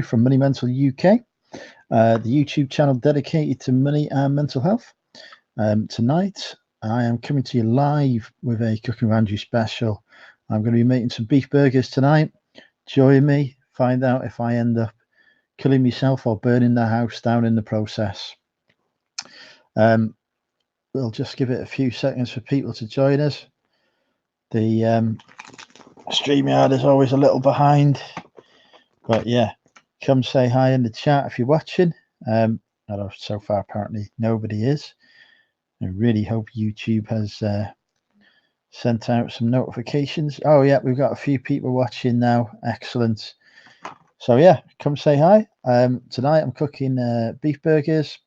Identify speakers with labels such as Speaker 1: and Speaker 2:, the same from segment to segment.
Speaker 1: from Money Mental UK, the YouTube channel dedicated to money and mental health. Tonight, I am coming to you live with a Cooking with Andrew special. I'm going to be making some beef burgers tonight. Join me, find out if I end up killing myself or burning the house down in the process. We'll just give it a few seconds for people to join us. The StreamYard is always a little behind, but yeah, come say hi in the chat if you're watching. Although so far apparently nobody is. I really hope YouTube has sent out some notifications. Oh yeah, we've got a few people watching now. Excellent. So yeah, come say hi. Tonight I'm cooking beef burgers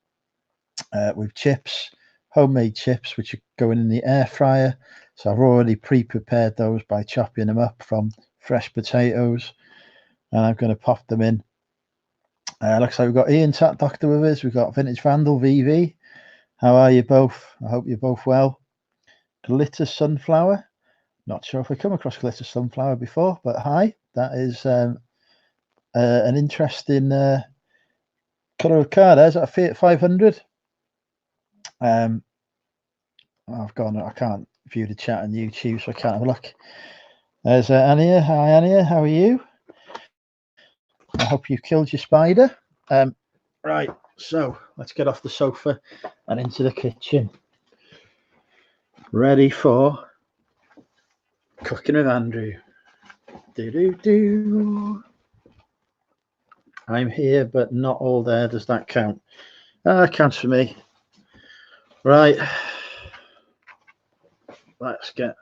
Speaker 1: with chips, homemade chips, which are going in the air fryer. So I've already pre-prepared those by chopping them up from fresh potatoes, and I'm going to pop them in. Looks like we've got Ian Tat Doctor with us. We've got Vintage Vandal VV. How are you both? I hope you're both well. Glitter Sunflower. Not sure if I've come across Glitter Sunflower before, but hi. That is an interesting colour of card. Is that a Fiat 500? I've gone. I can't view the chat on YouTube, so I can't have a look. There's Ania. Hi, Ania. How are you? I hope you've killed your spider. Right, so let's get off the sofa and into the kitchen. Ready for Cooking with Andrew. Do. I'm here, but not all there. Does that count? That counts for me. Right. Let's get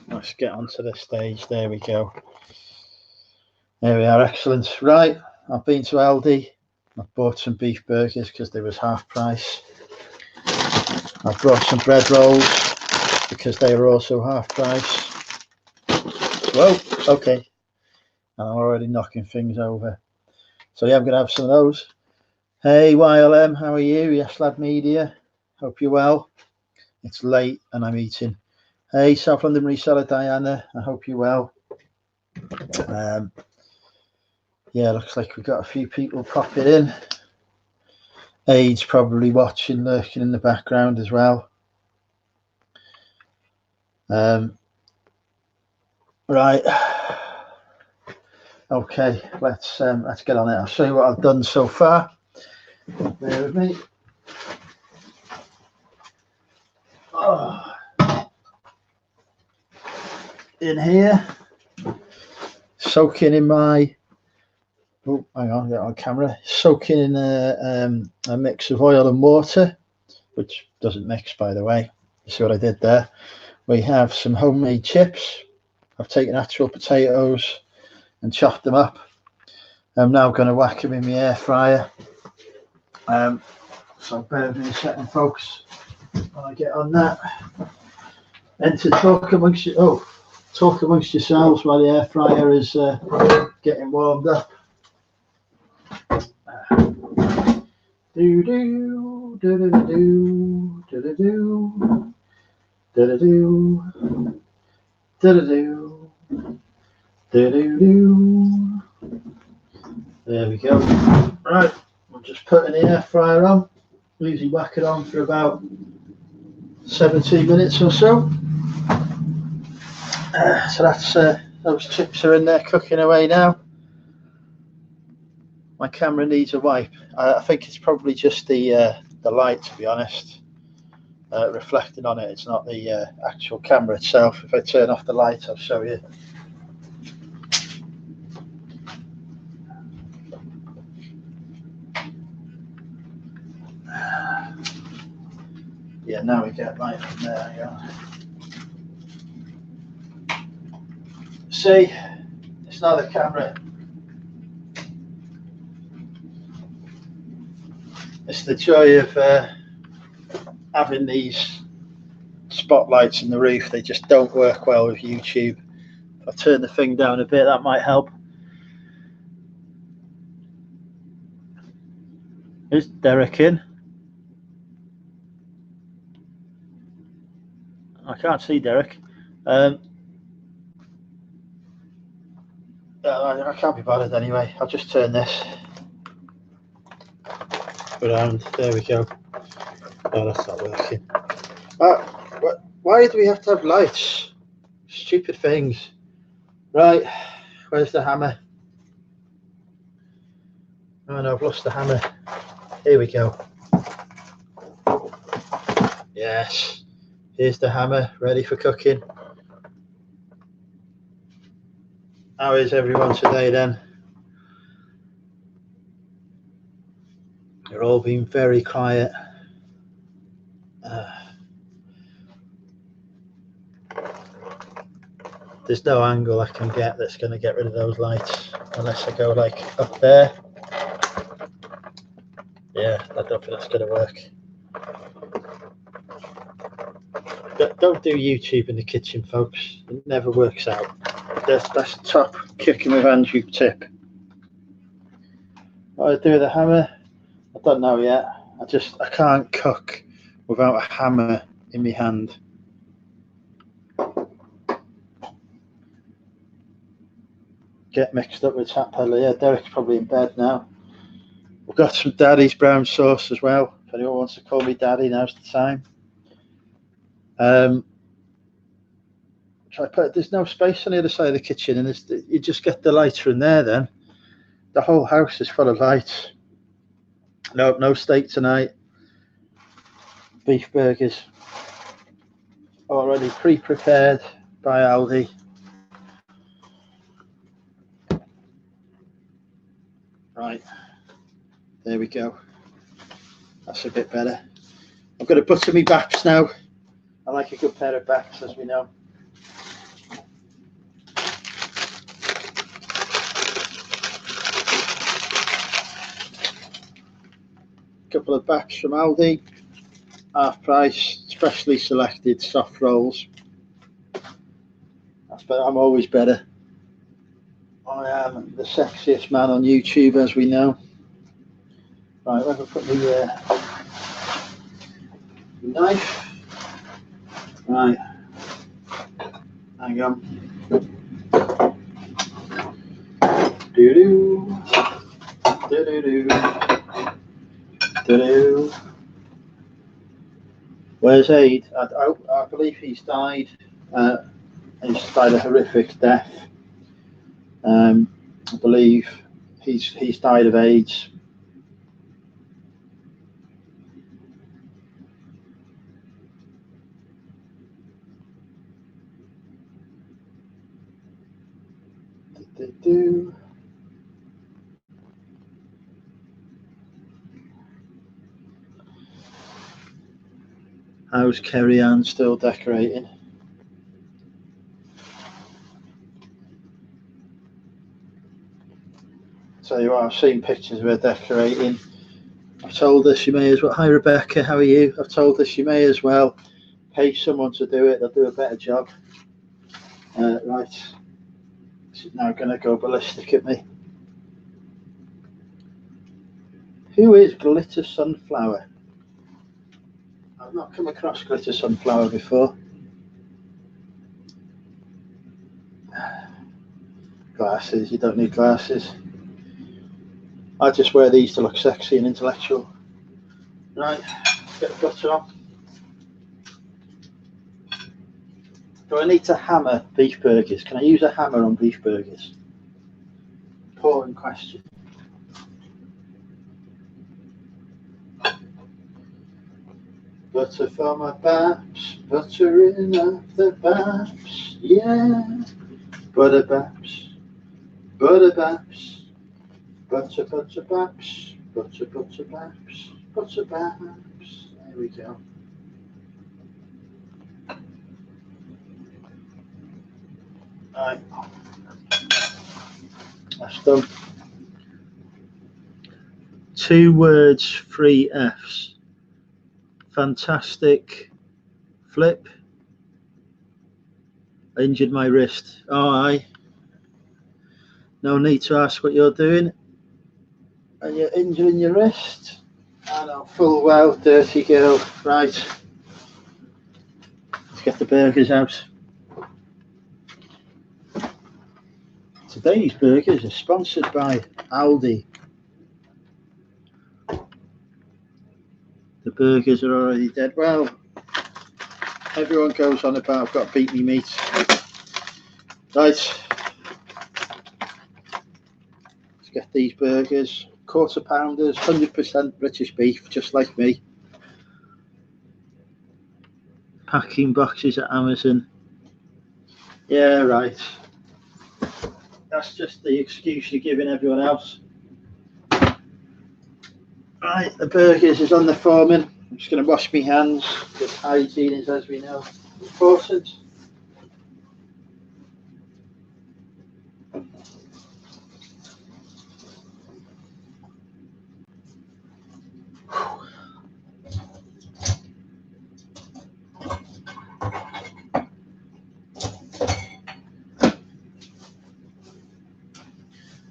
Speaker 1: onto the stage. There we go. There we are. Excellent. Right. I've been to Aldi. I've bought some beef burgers because they was half price. I've brought some bread rolls because they were also half price. Whoa, okay. And I'm already knocking things over. So yeah, I'm going to have some of those. Hey YLM, how are you? Yes Lad Media. Hope you're well. It's late and I'm eating. Hey South London Reseller Diana, I hope you're well. Yeah, looks like we've got a few people popping in. Aid's probably watching, lurking in the background as well. Right. Okay, let's get on it. I'll show you what I've done so far. Bear with me. Oh. In here, soaking in my. Oh, hang on, get on camera. Soaking in a mix of oil and water, which doesn't mix, by the way. You see what I did there? We have some homemade chips. I've taken actual potatoes and chopped them up. I'm now going to whack them in my air fryer. So bear with me a second, folks, when I get on that. And to talk amongst yourselves while the air fryer is getting warmed up. Do do do do do do do do do do do do. There we go. Right, I'm just putting the air fryer on. Usually whack it on for about 17 minutes or so. So that's those chips are in there cooking away now. My camera needs a wipe. I think it's probably just the light, to be honest, reflecting on it. It's not the actual camera itself. If I turn off the light, I'll show you. Yeah, now we get light from there. Yeah. See, it's not the camera. It's the joy of having these spotlights in the roof. They just don't work well with YouTube. If I turn the thing down a bit, that might help. Is Derek in? I can't see Derek. I can't be bothered anyway. I'll just turn this. around. There we go. Oh, that's not working. Why do we have to have lights? Stupid things. Right, where's the hammer? Oh no, I've lost the hammer. Here we go. Yes, here's the hammer, ready for cooking. How is everyone today then? You're all being very quiet. There's no angle I can get that's going to get rid of those lights unless I go like up there. Yeah, I don't think that's going to work. Don't do YouTube in the kitchen, folks. It never works out. That's a top kicking with Andrew tip. What do I do with a hammer? I don't know yet. I can't cook without a hammer in my hand. Get mixed up with tap peddler. Yeah, Derek's probably in bed now. We've got some Daddy's brown sauce as well. If anyone wants to call me Daddy, now's the time. There's no space on the other side of the kitchen, and you just get the lights from there. Then the whole house is full of lights. No steak tonight. Beef burgers, already pre-prepared by Aldi. Right, there we go. That's a bit better. I'm going to butter me baps now. I like a good pair of baps, as we know. Couple of baps from Aldi, half price, specially selected soft rolls. That's better. I'm always better. I am the sexiest man on YouTube, as we know. Right, let me put the knife. Right, hang on. Do-do, do-do-do, do-do. Where's Aid? I believe he's died. He's died a horrific death. I believe he's died of AIDS. How's Kerry Ann still decorating? Tell you what, I've seen pictures of her decorating. I've told her she may as well. Hi Rebecca, how are you? I've told her she may as well pay someone to do it. They'll do a better job. Right, she's now going to go ballistic at me. Who is Glitter Sunflower? I've not come across Glitter Sunflower before. Glasses, you don't need glasses. I just wear these to look sexy and intellectual. Right, get the butter on. Do I need to hammer beef burgers? Can I use a hammer on beef burgers? Important question. Butter for my baps, buttering up the baps, yeah. Butter baps, butter baps, butter baps, butter baps, butter baps. There we go. Right, that's done. 2 words, 3 F's. Fantastic flip. I injured my wrist. Oh, aye. No need to ask what you're doing. Are you injuring your wrist? I know full well, dirty girl. Right. Let's get the burgers out. Today's burgers are sponsored by Aldi. The burgers are already dead. Well, everyone goes on about I've got to beat me meat. Right, let's get these burgers. Quarter pounders, 100% British beef, just like me. Packing boxes at Amazon. Yeah, right. That's just the excuse you're giving everyone else. Right, the burgers is on the foreman. I'm just going to wash my hands because hygiene is, as we know, important.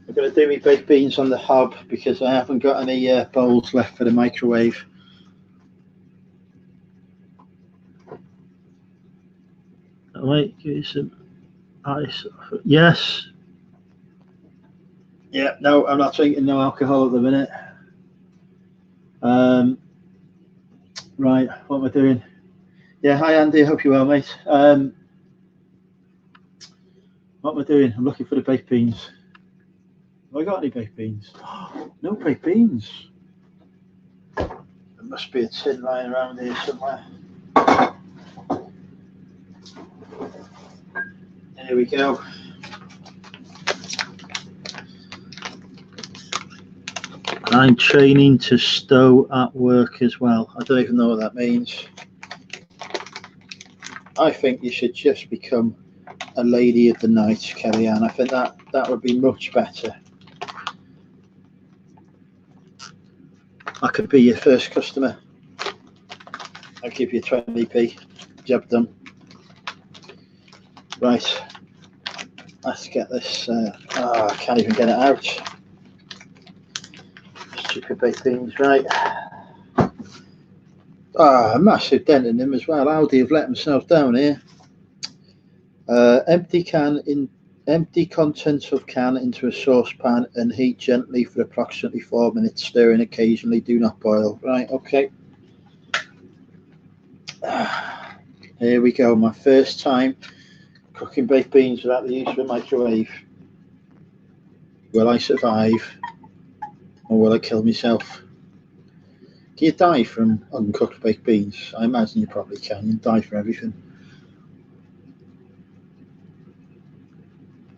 Speaker 1: I'm going to do my baked beans on the hob because I haven't got any bowls left for the microwave. Wait, give you some ice. Yes. Yeah, no, I'm not drinking no alcohol at the minute. Right, what am I doing? Yeah, hi Andy, I hope you're well, mate. What am I doing? I'm looking for the baked beans. Have I got any baked beans? No baked beans. There must be a tin lying around here somewhere. Here we go. I'm training to stow at work as well. I don't even know what that means. I think you should just become a lady of the night, Kellyanne. I think that would be much better. I could be your first customer. I'll give you 20p. Job done. Right. Let's get this. I can't even get it out. Stupid baked beans, right. A massive dent in them as well. Aldi have let themselves down here. Empty contents of can into a saucepan and heat gently for approximately 4 minutes, stirring occasionally, do not boil. Right, okay. Here we go, my first time cooking baked beans without the use of a microwave. Will I survive or will I kill myself? Can you die from uncooked baked beans? I imagine you probably can. You die for everything.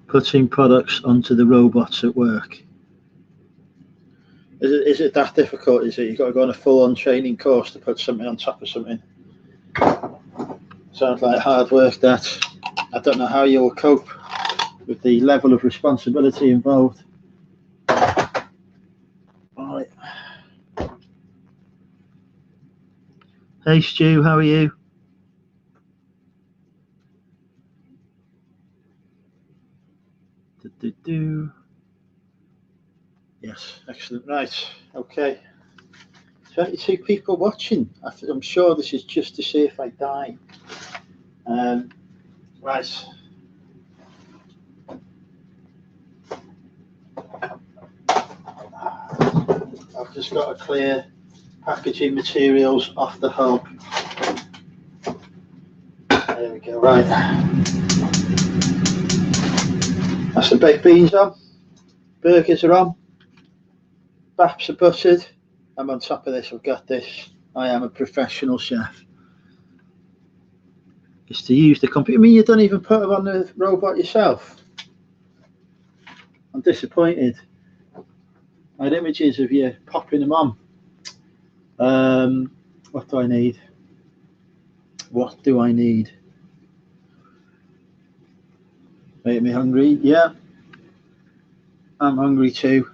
Speaker 1: Putting products onto the robots at work. Is it that difficult? Is it you've got to go on a full-on training course to put something on top of something? Sounds like hard work, that. I don't know how you'll cope with the level of responsibility involved. Right. Hey Stu, how are you? Yes, excellent. Right, okay. 22 people watching. I'm sure this is just to see if I die. Right. I've just got to clear packaging materials off the hob. There we go, right. That's the baked beans on. Burgers are on. Baps are buttered. I'm on top of this, I've got this. I am a professional chef. It's to use the computer. I mean, you don't even put them on the robot yourself. I'm disappointed. I had images of you popping them on. What do I need? What do I need? Make me hungry? Yeah. I'm hungry too.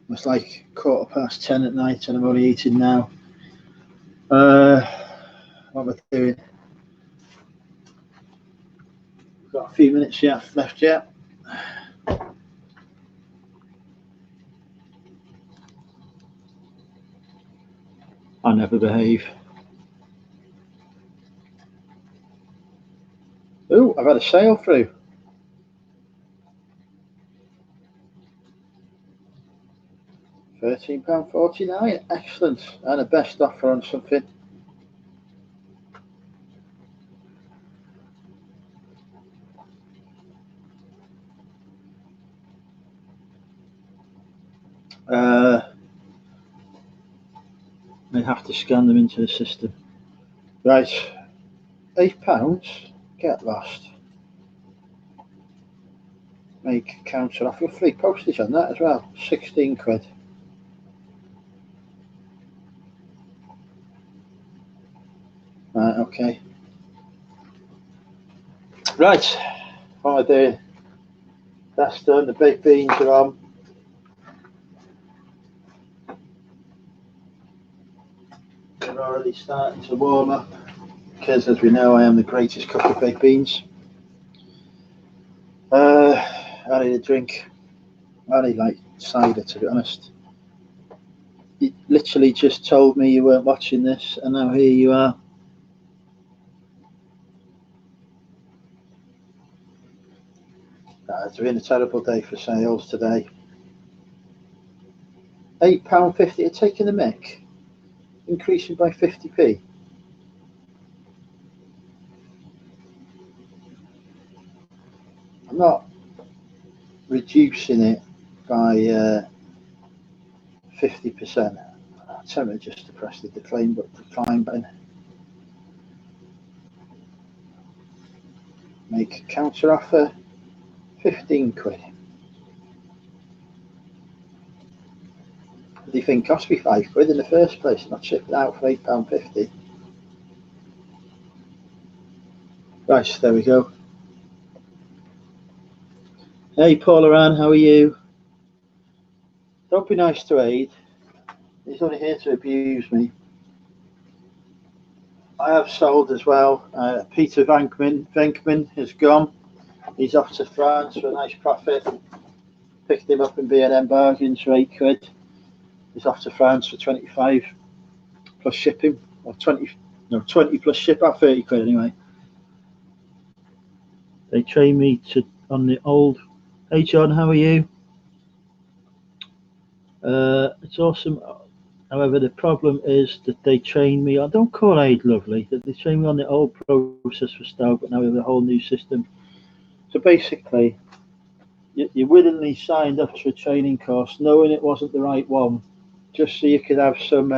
Speaker 1: It's like 10:15 at night and I'm only eating now. What am I doing? Got a few minutes left yet. I never behave. Oh, I've had a sale through. £13.49. Excellent. And a best offer on something. They have to scan them into the system. Right, £8. Get lost. Make counter offer, free postage on that as well. 16 quid. Right, okay. Right, what am I doing? That's done. The baked beans are on. They're already starting to warm up because, as we know, I am the greatest cook of baked beans. I need a drink. I need like cider, to be honest. You literally just told me you weren't watching this, and now here you are. It's been a terrible day for sales today. £8.50 are taking the mick, increasing by 50p. I'm not reducing it by 50%. I'm tempted just to press the decline button. Make counter offer, 15 quid. The thing cost me 5 quid in the first place, and I shipped it out for £8.50. Right, there we go. Hey Paula Ann, how are you? Don't be nice to Aid. He's only here to abuse me. I have sold as well. Peter Venkman has gone. He's off to France for a nice profit. Picked him up in B&M bargains for 8 quid. He's off to France for 25 plus shipping, or 20 plus ship at 30 quid anyway. They train me on the old. Hey John, how are you? It's awesome. However, the problem is that they train me. I don't call Aid lovely. That they train me on the old process for stout, but now we have a whole new system. So basically, you willingly signed up to a training course, knowing it wasn't the right one, just so you could have some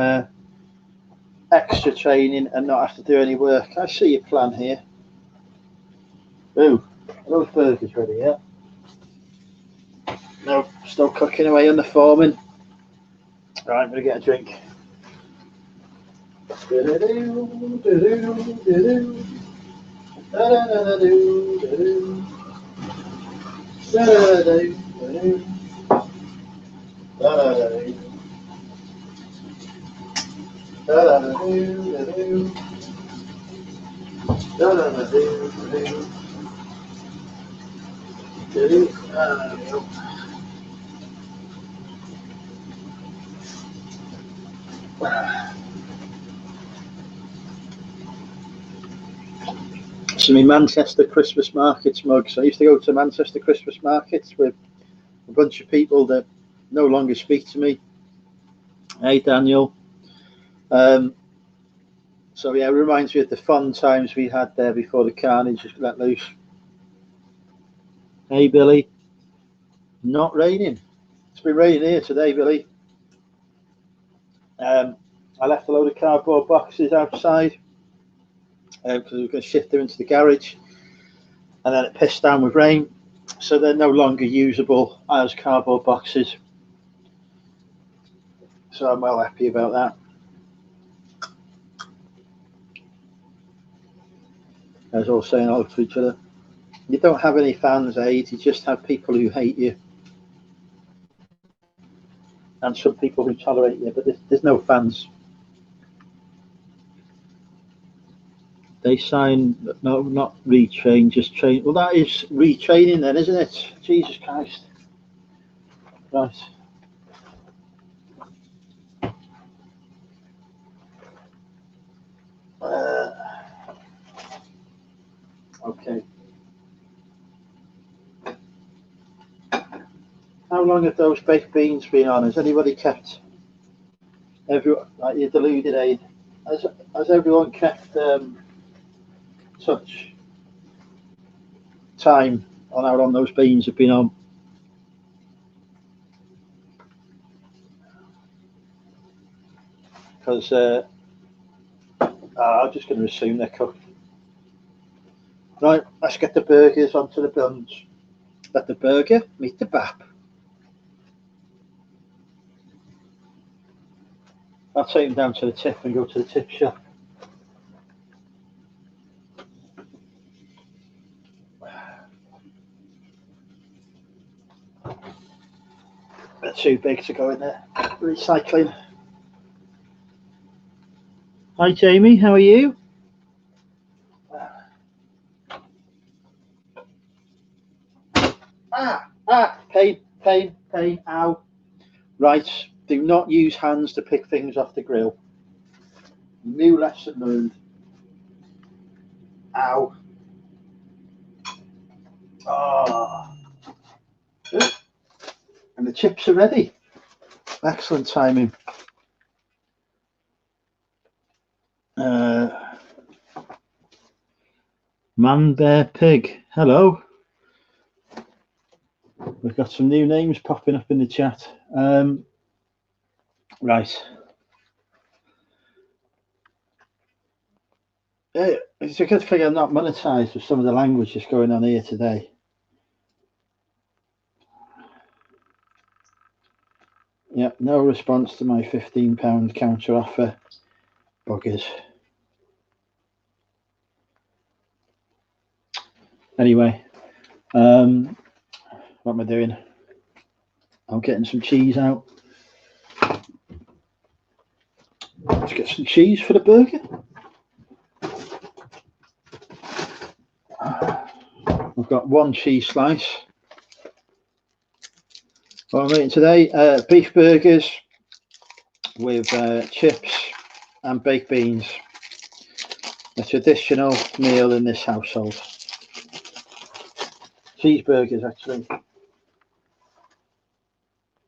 Speaker 1: extra training and not have to do any work. I see your plan here. Ooh, are those burgers ready yet? No, still cooking away on the foreman. Right, I'm gonna get a drink. So my Manchester Christmas markets mugs. I used to go to Manchester Christmas markets with a bunch of people that no longer speak to me. Hey Daniel. So yeah, it reminds me of the fun times we had there before the carnage just let loose. Hey Billy. Not raining. It's been raining here today, Billy. I left a load of cardboard boxes outside because we were going to shift them into the garage, and then it pissed down with rain, so they're no longer usable as cardboard boxes. So I'm well happy about that. As all saying hello to each other. You don't have any fans, Aid. You just have people who hate you, and some people who tolerate you. But there's no fans. They sign, no, not retrain, just train. Well, that is retraining then, isn't it? Jesus Christ. Right. Okay. How how long have those baked beans been on? Has anybody kept, like you deluded aid, has everyone kept such time on how long those beans have been on? Because I'm just going to assume they're cooked. Right, let's get the burgers onto the buns. Let the burger meet the bap. I'll take them down to the tip and go to the tip shop. They're too big to go in there. Recycling. Hi Jamie, how are you? Pain, ow. Right, do not use hands to pick things off the grill. New lesson learned. Ow. Oh. And the chips are ready. Excellent timing. Man, bear, pig. Hello. We've got some new names popping up in the chat. Right. It's a good thing I'm not monetized with some of the language that's going on here today. Yep, no response to my £15 counter offer. Buggers. Anyway, what am I doing? I'm getting some cheese out. Let's get some cheese for the burger. I've got one cheese slice. What I'm eating today, beef burgers with chips and baked beans. A traditional meal in this household. Cheeseburgers, actually.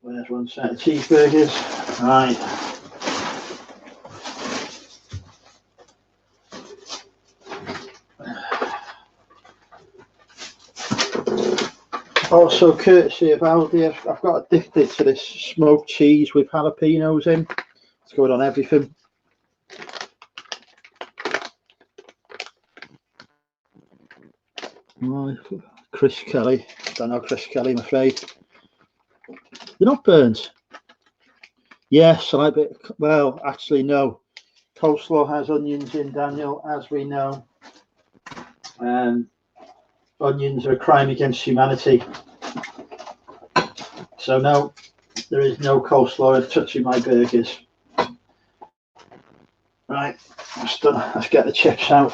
Speaker 1: There's one set of cheeseburgers. Right. Also, courtesy of Aldi, I've got addicted to this smoked cheese with jalapenos in. It's going on everything. Chris Kelly. Don't know Chris Kelly, I'm afraid. You're not burnt? Yes, I like it. Well, actually, no. Coleslaw has onions in, Daniel, as we know. Onions are a crime against humanity. So no, there is no coleslaw touching my burgers. Right, let's get the chips out.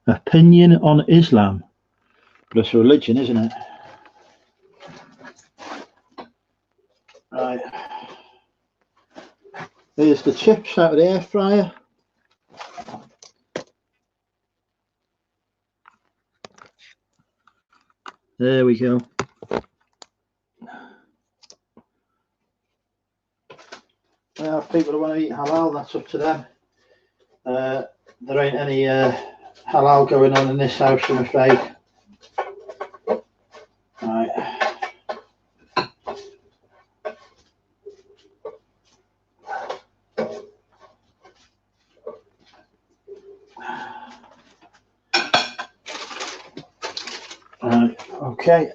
Speaker 1: Opinion on Islam, but it's a religion, isn't it? Right, here's the chips out of the air fryer. There we go. Well, people who want to eat halal, that's up to them. There ain't any halal going on in this house, I'm afraid. Right. Okay.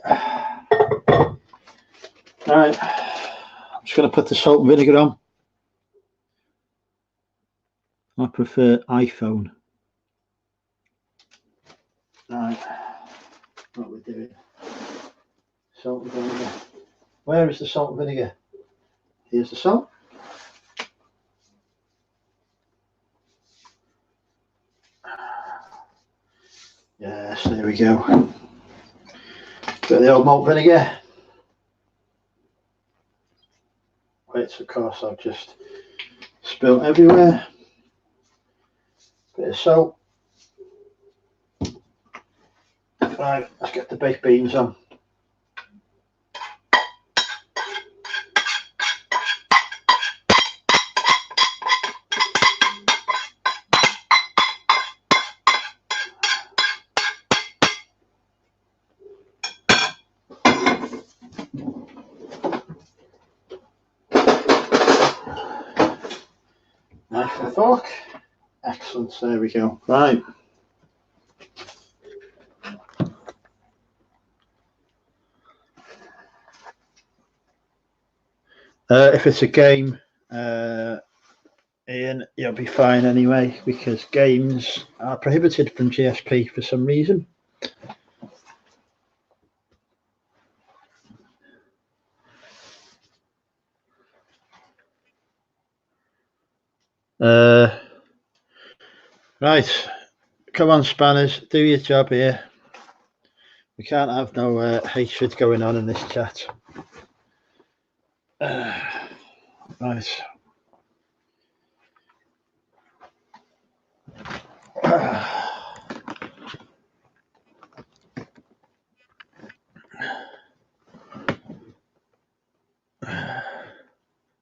Speaker 1: Alright. I'm just going to put the salt and vinegar on. I prefer iPhone. Right. What we're doing. Salt and vinegar. Where is the salt and vinegar? Here's the salt. Yes, there we go. Got the old malt vinegar. Which of course I've just spilt everywhere. Bit of salt. Right, let's get the baked beans on. Knife and fork. Excellent, there we go. Right. If it's a game, Ian, you'll be fine anyway, because games are prohibited from GSP for some reason. Right, come on, Spanners, do your job here. We can't have no hatred going on in this chat. Right.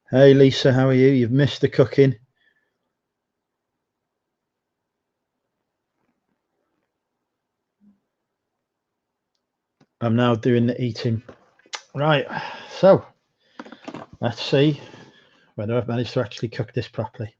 Speaker 1: Hey Lisa, how are you? You've missed the cooking. I'm now doing the eating. Right, so let's see whether I've managed to actually cook this properly.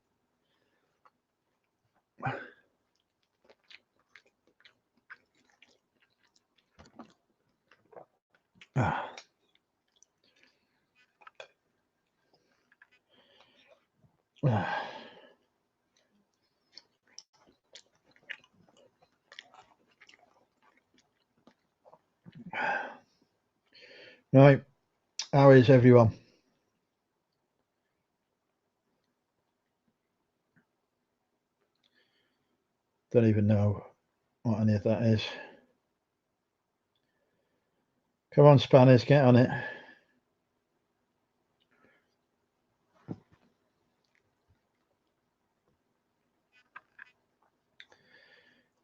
Speaker 1: Right, how is everyone? Don't even know what any of that is. Come on, Spanners, get on it.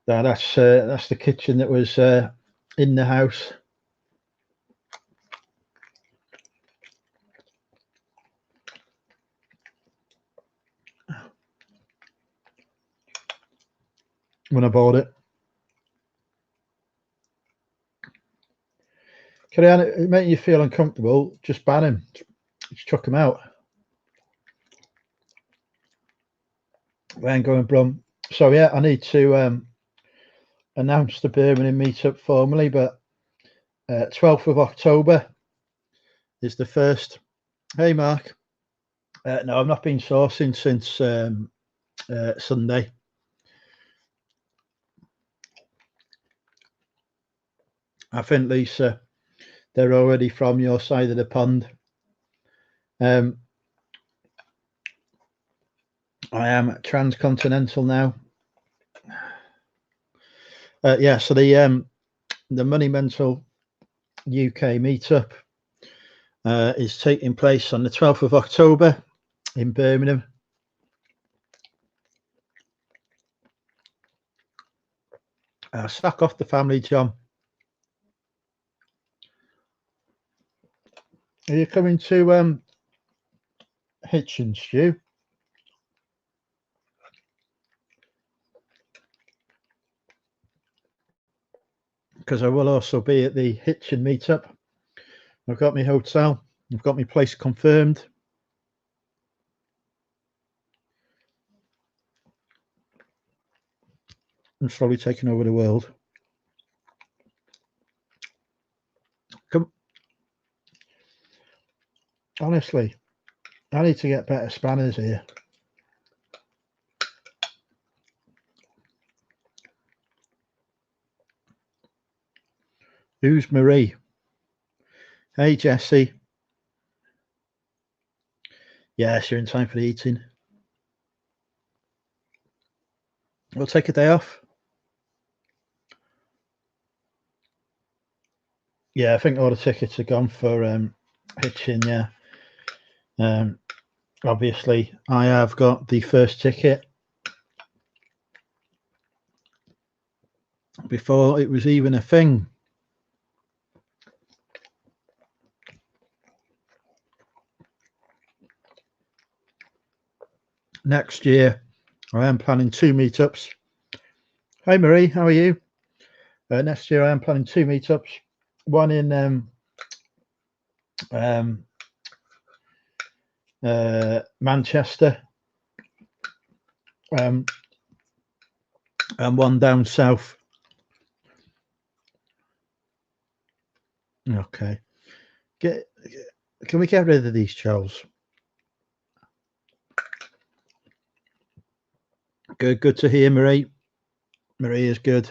Speaker 1: That's the kitchen that was in the house. When I bought it. Carry on, it makes you feel uncomfortable, just ban him. Just chuck him out. Then go and brum. So yeah, I need to announce the Birmingham meetup formally, but 12th of October is the first. Hey Mark. No, I've not been sourcing since Sunday. I think, Lisa, they're already from your side of the pond. I am transcontinental now. Yeah, so the Money Mental UK meetup is taking place on the 12th of October in Birmingham. Sack off the family, John. Are you coming to Hitchin, Stu? Because I will also be at the Hitchin meetup. I've got my hotel. I've got my place confirmed. I'm slowly taking over the world. Come. Honestly, I need to get better spanners here. Who's Marie? Hey, Jesse. Yes, you're in time for the eating. We'll take a day off. Yeah, I think all the tickets are gone for Hitchin, yeah. Obviously, I have got the first ticket. before it was even a thing. Next year, I am planning 2 meetups. Hi Marie, how are you? Next year, I am planning 2 meetups. One in Manchester, and one down south. Okay, can we get rid of these trolls? Good to hear, Marie. Marie is good.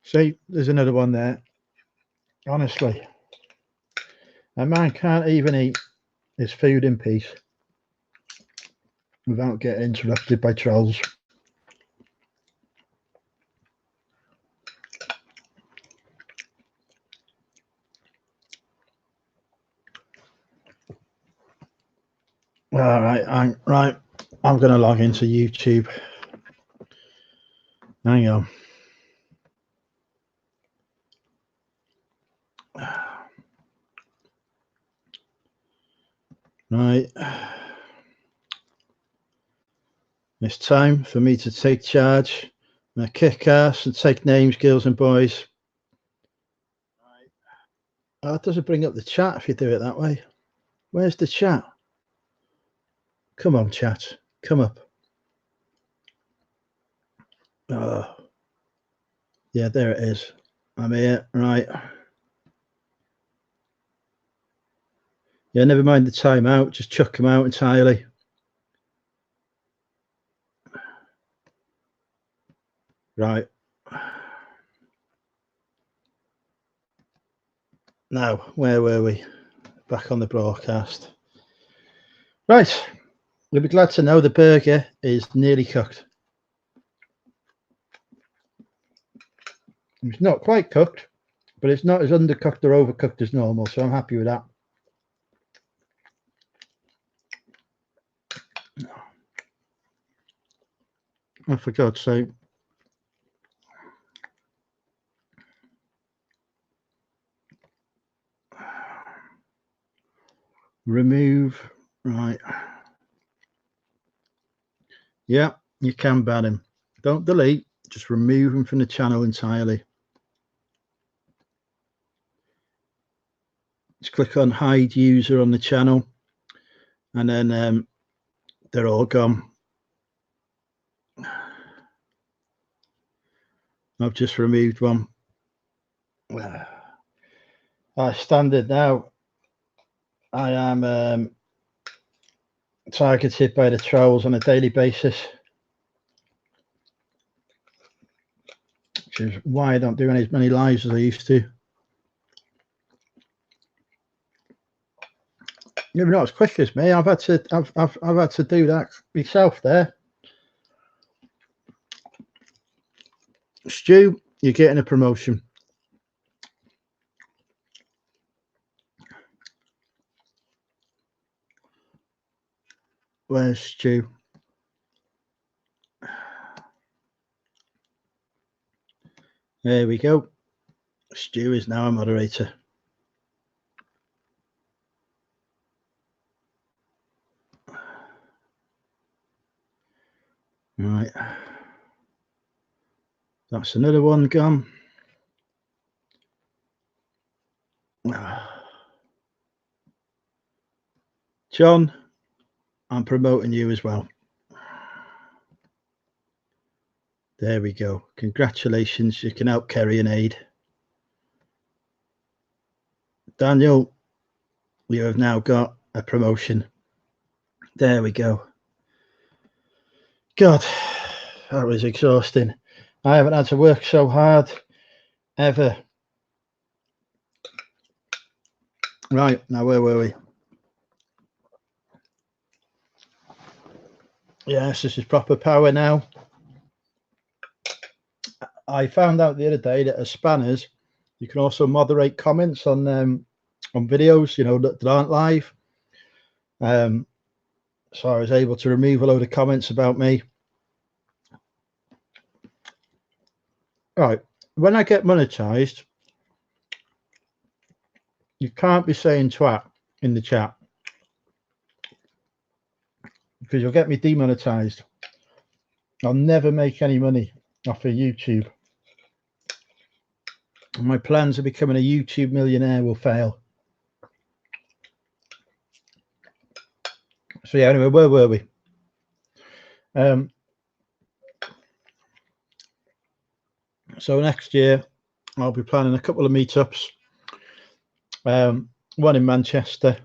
Speaker 1: See, there's another one there. Honestly, a man can't even eat his food in peace without getting interrupted by trolls. All right, I'm going to log into YouTube. Hang on. Right. It's time for me to take charge. I kick ass and take names, girls and boys. Oh, it doesn't bring up the chat if you do it that way. Where's the chat? Come on, chat. Come up. Oh, yeah, there it is. I'm here. Right. Yeah, never mind the timeout. Just chuck them out entirely. Right. Now, where were we? Back on the broadcast. Right. You'll be glad to know the burger is nearly cooked. It's not quite cooked, but it's not as undercooked or overcooked as normal, so I'm happy with that. Oh, for God's sake. Remove. Right. Yeah, you can ban him. Don't delete, just remove him from the channel entirely. Just click on hide user on the channel, and then they're all gone. I've just removed one. Standard now. I am targeted by the trolls on a daily basis, which is why I don't do as many lives as I used to. You're not as quick as me. I've had to do that myself there. Stu, you're getting a promotion. Where's Stu? There we go. Stu is now a moderator. Right. That's another one gone. John, I'm promoting you as well. There we go. Congratulations. You can help carry an aid. Daniel, you have now got a promotion. There we go. God, that was exhausting. I haven't had to work so hard ever. Right, now where were we? Yes, this is proper power now. I found out the other day that as spanners, you can also moderate comments on videos, you know, that aren't live. So I was able to remove a load of comments about me. Right, when I get monetized, you can't be saying twat in the chat because you'll get me demonetized. I'll never make any money off of YouTube. My plans of becoming a YouTube millionaire will fail. So yeah, anyway, where were we? So next year I'll be planning a couple of meetups, one in Manchester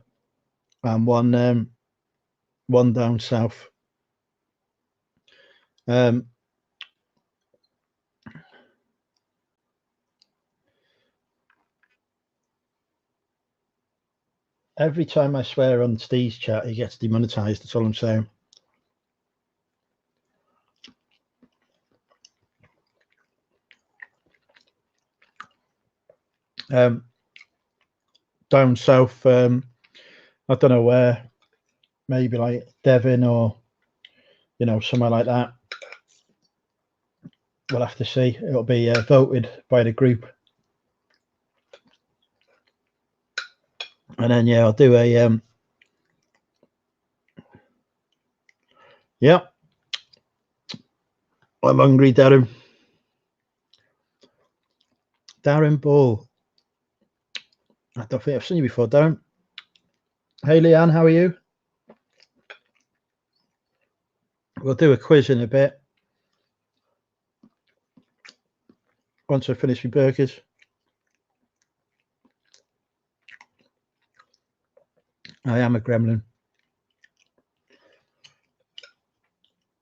Speaker 1: and one down south. Every time I swear on Steve's chat, he gets demonetized. That's all I'm saying. Down south, I don't know where, maybe like Devon or, you know, somewhere like that. We'll have to see. It'll be voted by the group. And then, yeah, I'll do a, yeah. I'm hungry, Darren. Darren Ball. I don't think I've seen you before, Darren. Hey, Leanne, how are you? We'll do a quiz in a bit. Once I finish my burgers. I am a gremlin.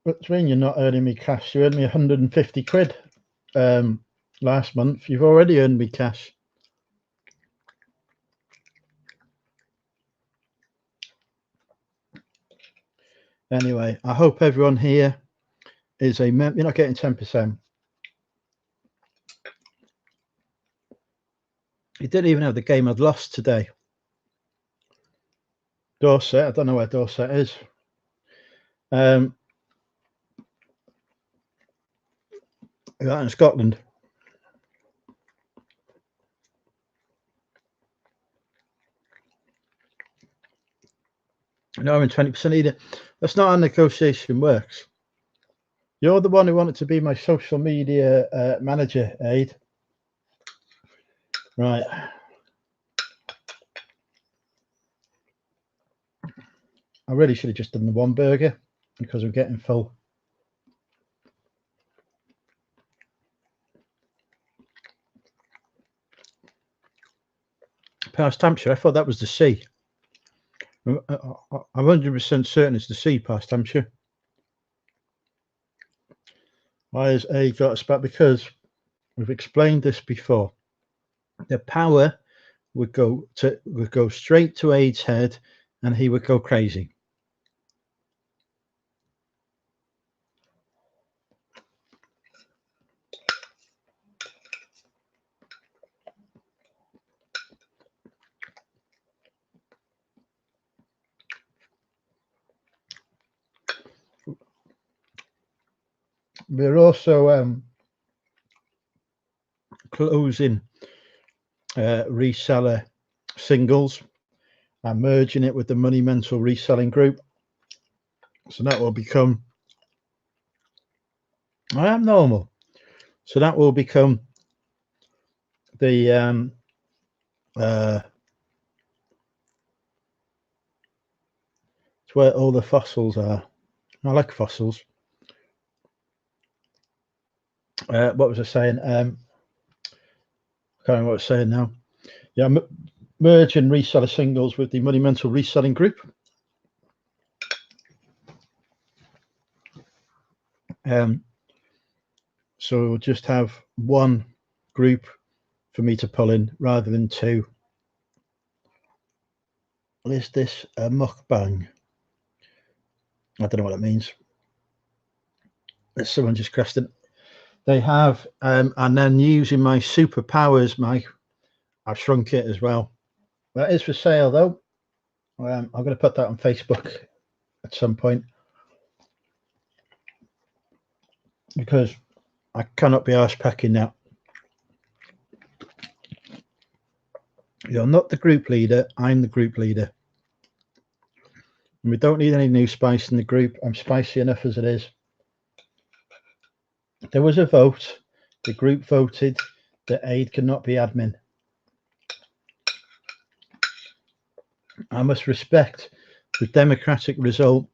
Speaker 1: What's mean you're not earning me cash? You earned me 150 quid last month. You've already earned me cash. Anyway, I hope everyone here is a member. You're not getting 10%. You didn't even have the game I'd lost today. Dorset. I don't know where Dorset is. Is that in Scotland? No, I'm in 20% either. That's not how negotiation works. You're the one who wanted to be my social media manager, Aid. Right. I really should have just done the one burger because I'm getting full. Past Hampshire, I thought that was the sea. I'm 100% certain it's the sea past Hampshire. Why has A got us back? Because we've explained this before. The power would go straight to Aid's head and he would go crazy. We're also closing reseller singles and merging it with the Money Mental reselling group. So that will become, I am normal. So that will become the it's where all the fossils are. I like fossils. What was I saying? I can't remember what I was saying now. Yeah, merging reseller singles with the Money Mental reselling group. So we'll just have one group for me to pull in rather than two. Is this a mukbang? I don't know what it means. Someone just crashed it. They have, and then using my superpowers, I've shrunk it as well. That is for sale though. I'm going to put that on Facebook at some point because I cannot be arse packing that. You're not the group leader. I'm the group leader. And we don't need any new spice in the group. I'm spicy enough as it is. There was a vote. The group voted that Aid cannot be admin. I must respect the democratic result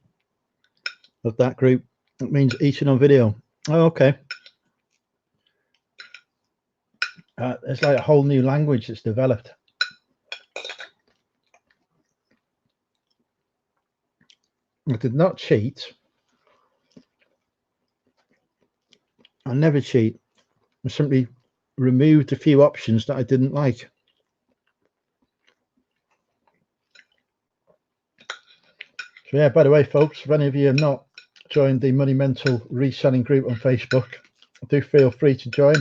Speaker 1: of that group. It means eating on video. Oh, okay. There's like a whole new language that's developed. I did not cheat. I never cheat. I simply removed a few options that I didn't like. So yeah, by the way, folks, if any of you have not joined the Money Mental reselling group on Facebook, do feel free to join.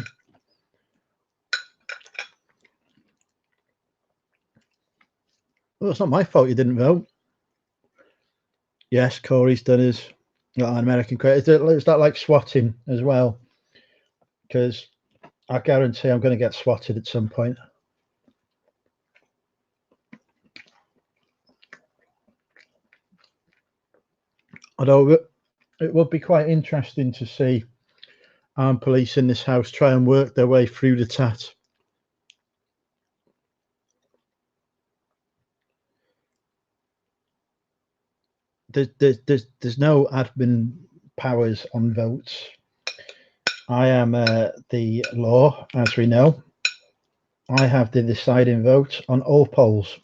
Speaker 1: Well, it's not my fault you didn't vote. Yes, Corey's done his American credit. Is that like swatting as well? Because I guarantee I'm going to get swatted at some point. Although it would be quite interesting to see armed police in this house try and work their way through the tat. There's no admin powers on votes. I am the law, as we know. I have the deciding vote on all polls.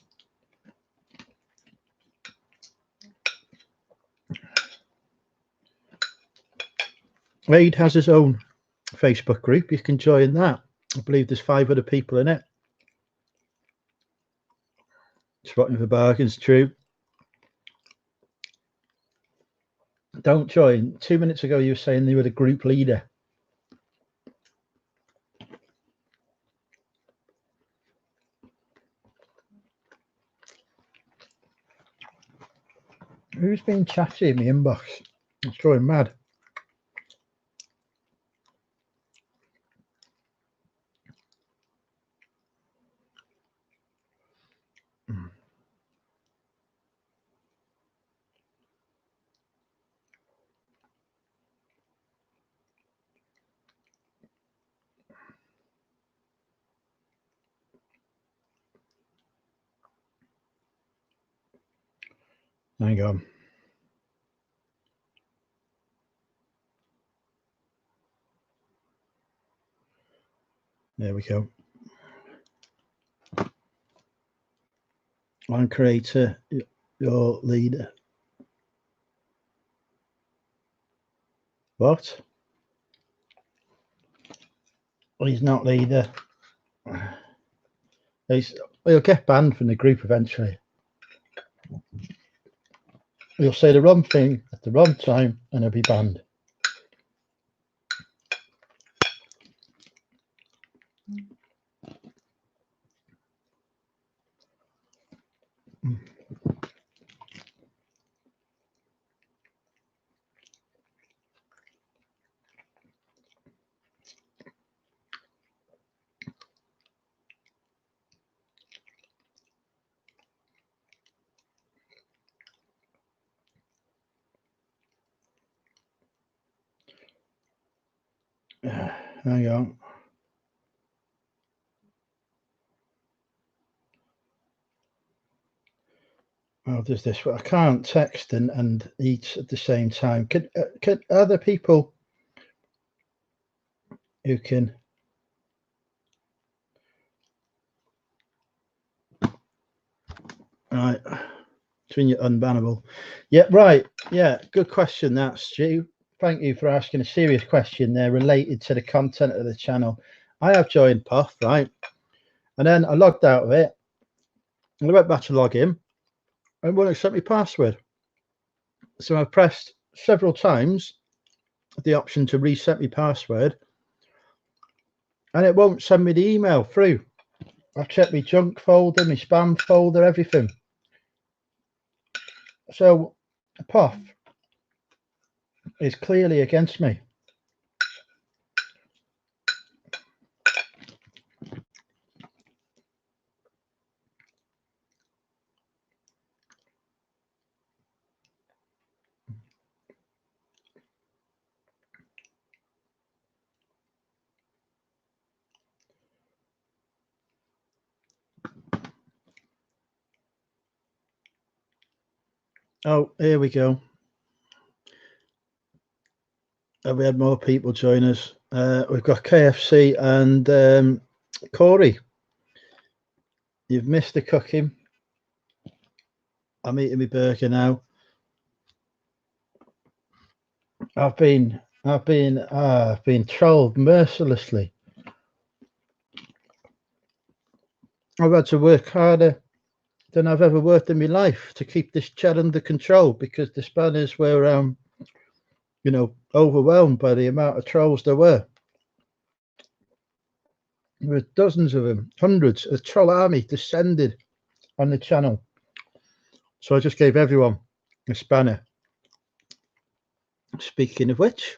Speaker 1: Aid has his own Facebook group. You can join that. I believe there's 5 other people in it. Spotting for bargains, true. Don't join. 2 minutes ago, you were saying you were the group leader. Who's been chatty in my inbox? It's going mad. Hang on. There we go. I'm creator, your leader. What? Well, he's not leader. He'll get banned from the group eventually. He'll say the wrong thing at the wrong time and he'll be banned. Hang on. I'll just this. I can't text and eat at the same time. Can other people who can? Right. Between you unbannable. Yeah, right. Yeah, good question that, Stu. Thank you for asking a serious question there related to the content of the channel. I have joined Puff, right? And then I logged out of it. And I went back to log in and won't accept my password. So I pressed several times the option to reset my password, and it won't send me the email through. I've checked my junk folder, my spam folder, everything. So POF is clearly against me. Oh, here we go. We had more people join us. We've got KFC and Corey. You've missed the cooking. I'm eating my burger now. I've been trolled mercilessly. I've had to work harder than I've ever worked in my life to keep this chat under control because the Spaniards were, overwhelmed by the amount of trolls there were. There were dozens of them, hundreds. A troll army descended on the channel. So I just gave everyone a spanner. Speaking of which,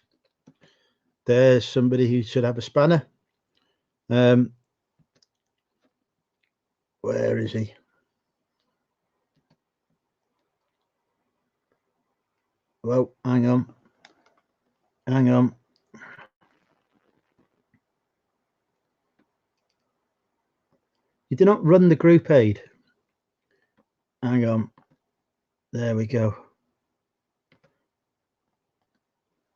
Speaker 1: there's somebody who should have a spanner. Where is he? Well, hang on. You do not run the group aid. Hang on. There we go.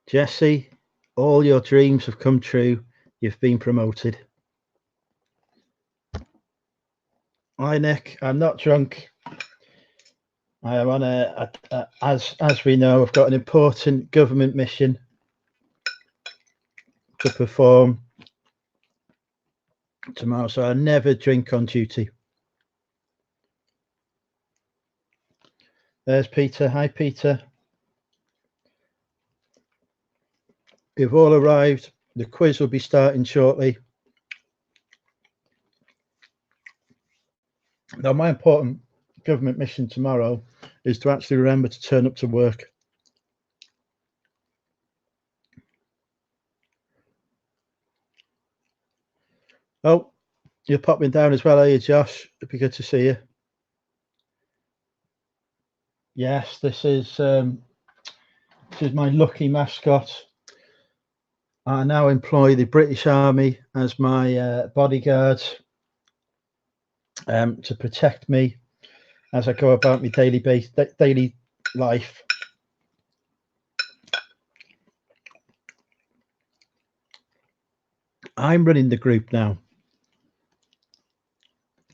Speaker 1: Jesse, all your dreams have come true. You've been promoted. Hi, Nick. I'm not drunk. I am on as we know, I've got an important government mission to perform tomorrow, so I never drink on duty. There's Peter. Hi, Peter. You've all arrived. The quiz will be starting shortly. Now, my important government mission tomorrow is to actually remember to turn up to work. Oh, you're popping down as well, are you, Josh? It'd be good to see you. Yes, this is my lucky mascot. I now employ the British Army as my bodyguards to protect me as I go about my daily life. I'm running the group now.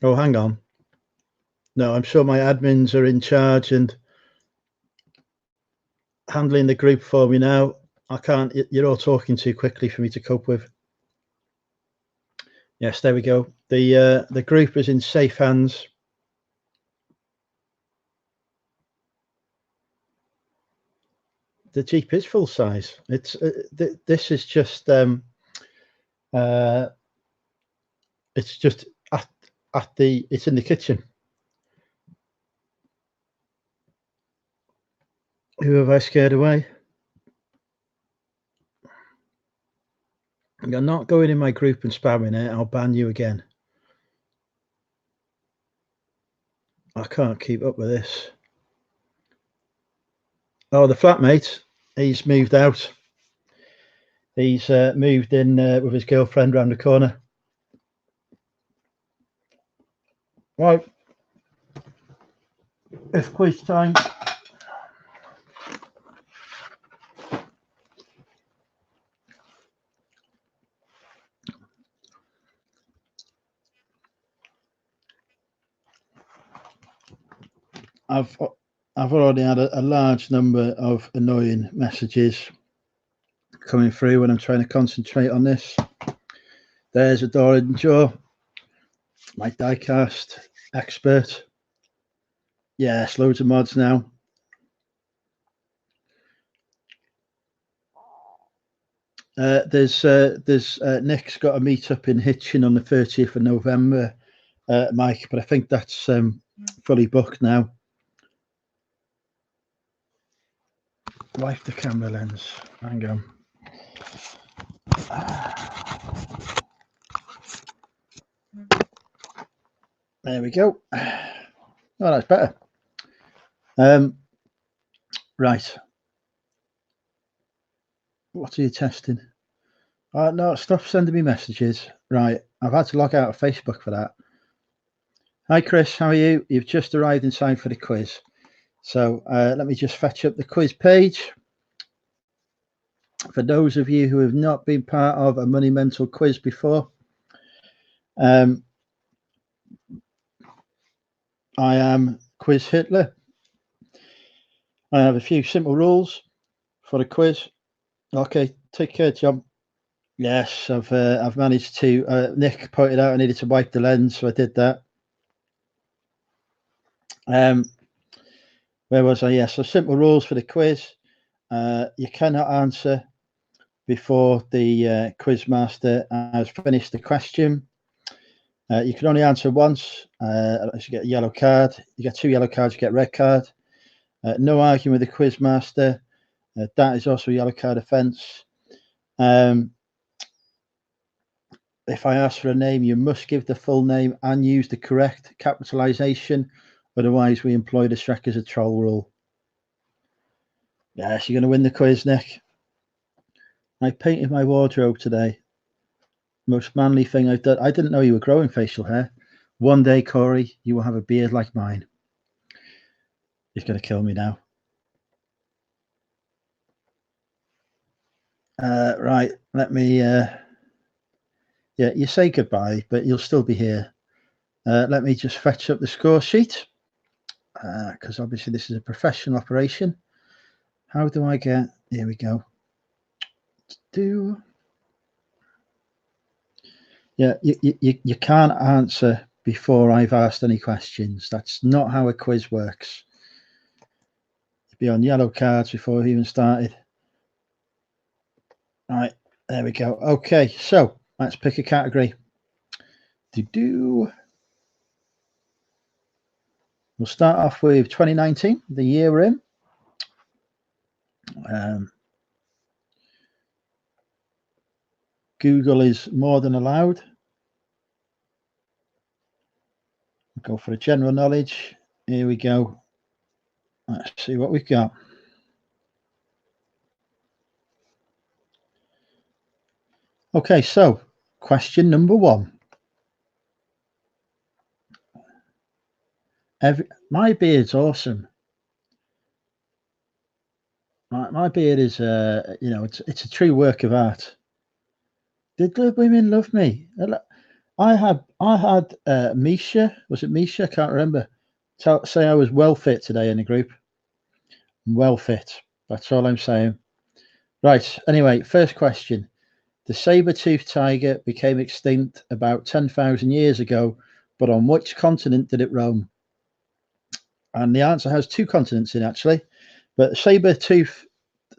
Speaker 1: Oh, hang on. No, I'm sure my admins are in charge and handling the group for me now. I can't, you're all talking too quickly for me to cope with. Yes, there we go. The group is in safe hands. The Jeep is full size. It's this is just it's just it's in the kitchen. Who have I scared away? You're not going in my group and spamming it. I'll ban you again. I can't keep up with this. Oh, the flatmate, he's moved out. He's moved in with his girlfriend around the corner. Right. It's quiz time. I've already had a large number of annoying messages coming through when I'm trying to concentrate on this. There's Adora and Joe, my diecast expert. Yes, loads of mods now. There's Nick's got a meet up in Hitchin on the 30th of November, Mike, but I think that's fully booked now. Wipe the camera lens. Hang on. There we go. Oh, that's better. Right. What are you testing? No, stop sending me messages. Right. I've had to log out of Facebook for that. Hi, Chris. How are you? You've just arrived in time for the quiz. So let me just fetch up the quiz page. For those of you who have not been part of a Money Mental quiz before, I am Quiz Hitler. I have a few simple rules for the quiz. Okay, take care, John. Yes, I've managed to. Nick pointed out I needed to wipe the lens, so I did that. Where was I? Yes, so simple rules for the quiz. You cannot answer before the quiz master has finished the question. You can only answer once. You get a yellow card. You get 2 yellow cards. You get a red card. No arguing with the quiz master. That is also a yellow card offence. If I ask for a name, you must give the full name and use the correct capitalisation. Otherwise, we employ the Shrek as a troll rule. Yes, you're going to win the quiz, Nick. I painted my wardrobe today. Most manly thing I've done. I didn't know you were growing facial hair. One day, Corey, you will have a beard like mine. He's going to kill me now. Right, let me... yeah, you say goodbye, but you'll still be here. Let me just fetch up the score sheet, because obviously this is a professional operation. How do I get... Here we go. Yeah, you can't answer before I've asked any questions. That's not how a quiz works. You'd be on yellow cards before we even started. All right, there we go. Okay, so let's pick a category. We'll start off with 2019, the year we're in. Google is more than allowed. We'll go for a general knowledge. Here we go. Let's see what we've got. Okay, so question number 1. My beard's awesome. My beard is, it's a true work of art. Did the women love me? I had Misha. Was it Misha? I can't remember. Say I was well fit today in the group. Well fit. That's all I'm saying. Right. Anyway, first question. The saber-toothed tiger became extinct about 10,000 years ago, but on which continent did it roam? And the answer has 2 continents in, actually. But the saber-toothed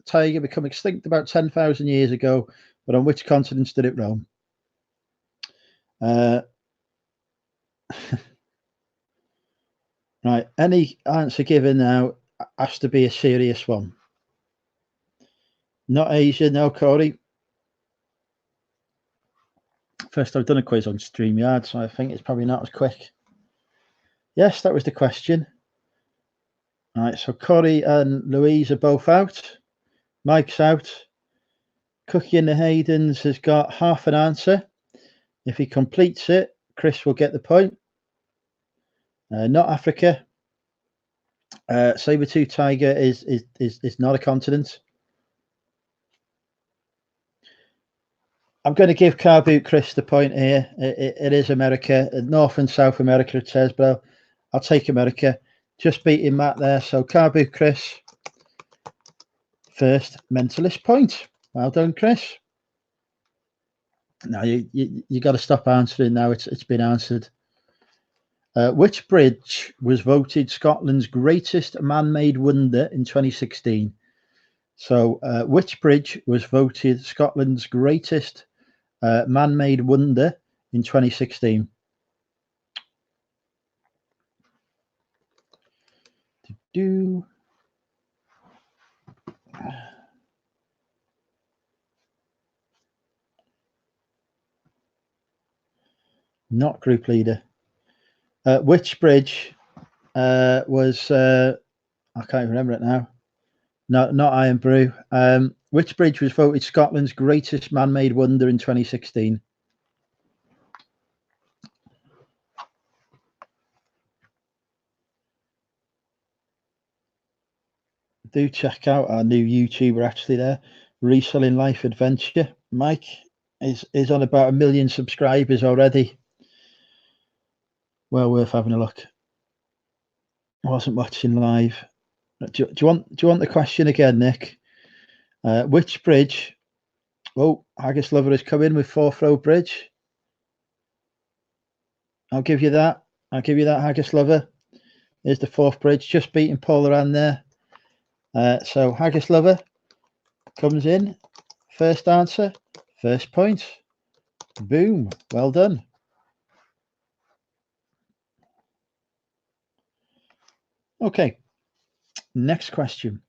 Speaker 1: tiger became extinct about 10,000 years ago, but on which continents did it roam? Right. Any answer given now has to be a serious one. Not Asia, no, Corey. First, I've done a quiz on StreamYard, so I think it's probably not as quick. Yes, that was the question. All right, so Corey and Louise are both out. Mike's out. Cookie in the Haydens has got half an answer. If he completes it, Chris will get the point. Not Africa. Saber-toothed tiger is not a continent. I'm going to give Car Boot Chris the point here. It is America, North and South America, it says, but I'll take America. Just beating Matt there. So Car Boot Chris, first mentalist point. Well done, Chris. Now you got to stop answering now. It's been answered. Which bridge was voted Scotland's greatest man-made wonder in 2016? So, which bridge was voted Scotland's greatest man-made wonder in 2016? Not group leader. Which bridge was I can't remember it now. No, not Iron Brew. Which bridge was voted Scotland's greatest man-made wonder in 2016? Do check out our new YouTuber actually there, Reselling Life Adventure. Mike is on about 1 million subscribers already. Well worth having a look. I wasn't watching live. Do you want the question again, Nick? Which bridge? Oh, Haggis Lover has come in with Fourth Row Bridge. I'll give you that. Haggis Lover. Here's the fourth bridge, just beating Paul around there. So Haggis Lover comes in. First answer, first point. Boom. Well done. Okay. Next question.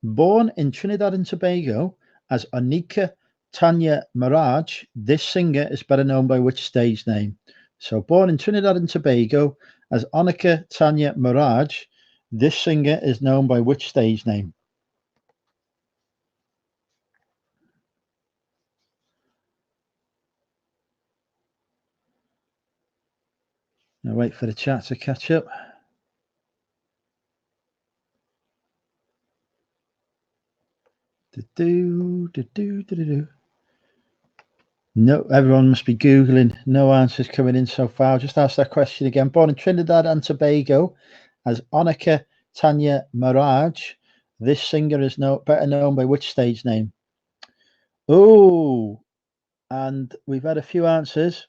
Speaker 1: Born in Trinidad and Tobago as Onika Tanya Mirage, this singer is better known by which stage name? So, born in Trinidad and Tobago as Onika Tanya Mirage, this singer is known by which stage name? Now wait for the chat to catch up. No, everyone must be Googling. No answers coming in so far. I'll just ask that question again. Born in Trinidad and Tobago as Onika Tanya Mirage, this singer is better known by which stage name? Oh, and we've had a few answers.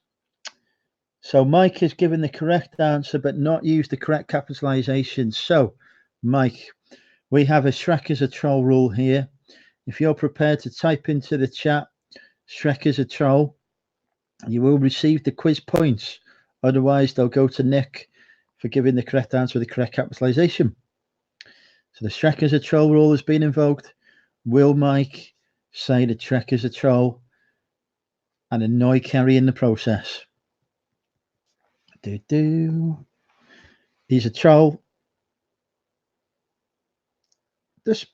Speaker 1: So Mike has given the correct answer, but not used the correct capitalization. So, Mike, we have a Shrek is a troll rule here. If you're prepared to type into the chat, Shrek is a troll, you will receive the quiz points. Otherwise, they'll go to Nick for giving the correct answer with the correct capitalization. So the Shrek is a troll rule has been invoked. Will Mike say that Shrek is a troll and annoy Kerry in the process? He's a troll. This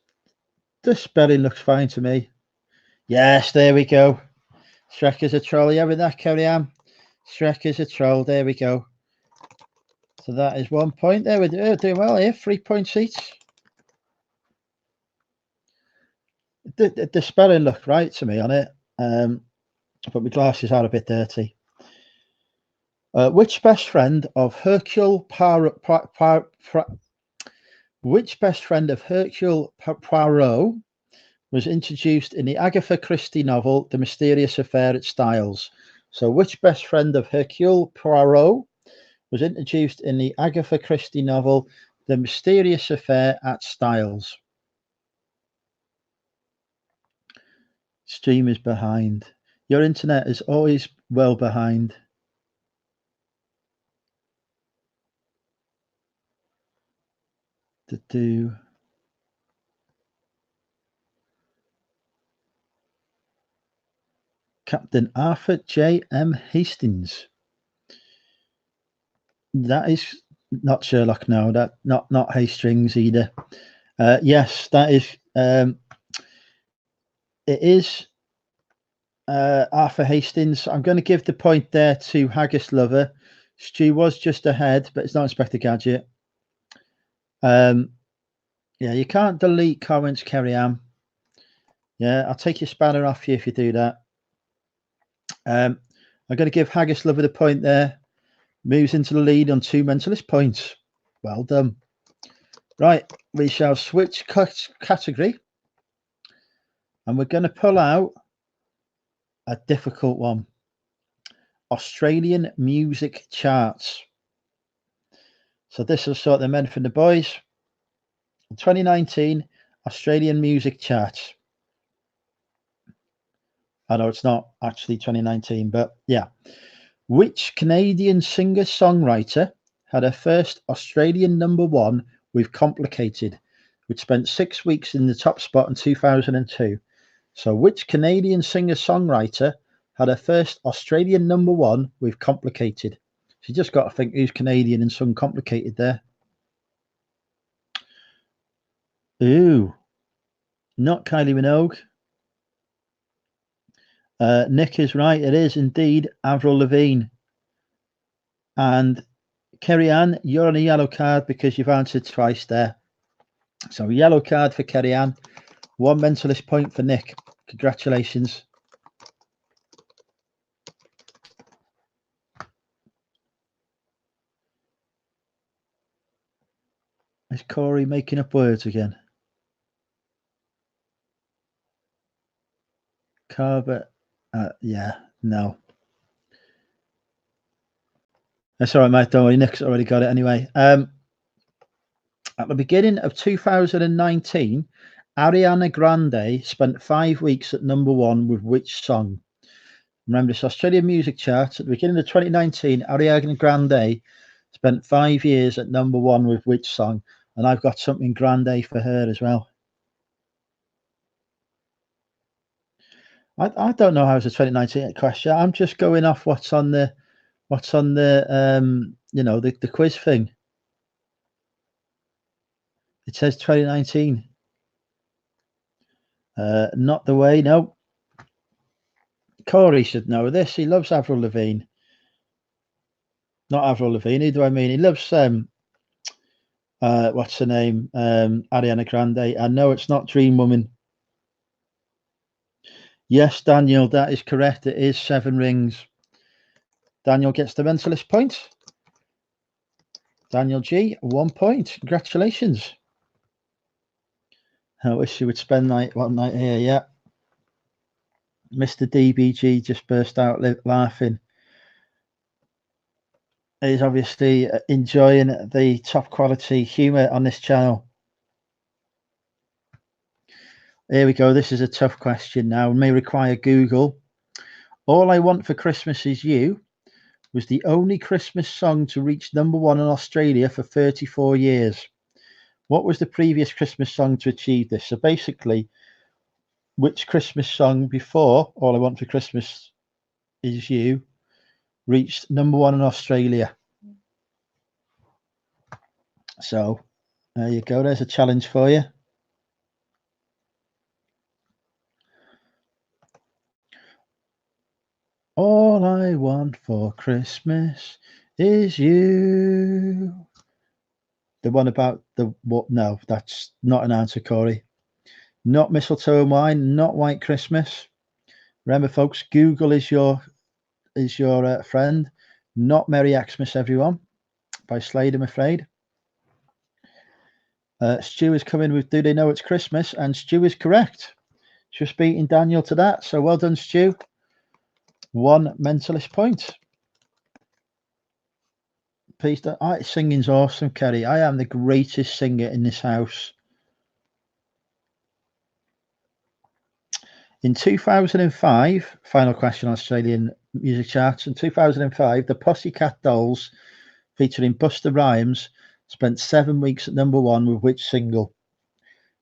Speaker 1: spelling looks fine to me. Yes, there we go. Shrek is a troll. You having that, Kerry Ann? Shrek is a troll. There we go. So that is 1 point there. We're doing well here. 3 points each. The spelling looked right to me on it, but my glasses are a bit dirty. Which best friend of Hercule Poirot was introduced in the Agatha Christie novel The Mysterious Affair at Styles? So, which best friend of Hercule Poirot was introduced in the Agatha Christie novel The Mysterious Affair at Styles? Stream is behind. Your internet is always well behind. Captain Arthur J. M. Hastings. That is not Sherlock. No, that not Hastings either. Yes, that is. It is Arthur Hastings. I'm going to give the point there to Haggis Lover. Stu was just ahead, but it's not Inspector Gadget. Yeah, you can't delete comments, Kerry Ann. Yeah, I'll take your spanner off you if you do that. I'm going to give Haggis Lover the point there. Moves into the lead on 2 mentalist points. Well done. Right, we shall switch category. And we're going to pull out a difficult one. Australian music charts. So this will sort the men from the boys. In 2019, Australian music charts. I know it's not actually 2019, but yeah. Which Canadian singer-songwriter had her first Australian #1 with Complicated, which spent 6 weeks in the top spot in 2002? So which Canadian singer-songwriter had her first Australian #1 with Complicated? So you just got to think who's Canadian and sung Complicated there. Ooh, not Kylie Minogue. Nick is right. It is indeed Avril Lavigne. And Kerry Ann, you're on a yellow card because you've answered twice there. So yellow card for Kerry Ann. 1 mentalist point for Nick. Congratulations. Is Corey making up words again? Carver. Yeah, no. That's all right, mate. Don't worry. Nick's already got it anyway. At the beginning of 2019, Ariana Grande spent 5 weeks at #1 with which song? Remember, this Australian music chart at the beginning of 2019, Ariana Grande spent 5 years at #1 with which song? And I've got something grande for her as well. I don't know how it's a 2019 question. I'm just going off what's on the you know, the quiz thing. It says 2019. Not the way, no. Corey should know this. He loves Avril Lavigne. Not Avril Lavigne, who do I mean? He loves what's her name? Ariana Grande. I know it's not Dream Woman. Yes, Daniel, that is correct. It is 7 Rings. Daniel gets the mentalist point. Daniel G, 1 point. Congratulations. I wish you would spend one night here. Yeah. Mr. DBG just burst out laughing. He's obviously enjoying the top quality humour on this channel. Here we go. This is a tough question now. It may require Google. All I Want for Christmas Is You was the only Christmas song to reach #1 in Australia for 34 years. What was the previous Christmas song to achieve this? So basically, which Christmas song before All I Want for Christmas Is You reached #1 in Australia? So there you go. There's a challenge for you. All I want for Christmas is you. The one about the what? No, that's not an answer, Corey. Not Mistletoe and Wine, not White Christmas. Remember, folks, Google is your friend. Not Merry Xmas, everyone, by Slade, I'm afraid. Stu is coming with Do They Know It's Christmas? And Stu is correct. Just beating Daniel to that. So well done, Stu. 1 mentalist point. Please don't. Singing's awesome, Kerry. I am the greatest singer in this house. In 2005, final question on Australian music charts. In 2005, the Pussycat Dolls, featuring Busta Rhymes, spent 7 weeks at #1 with which single?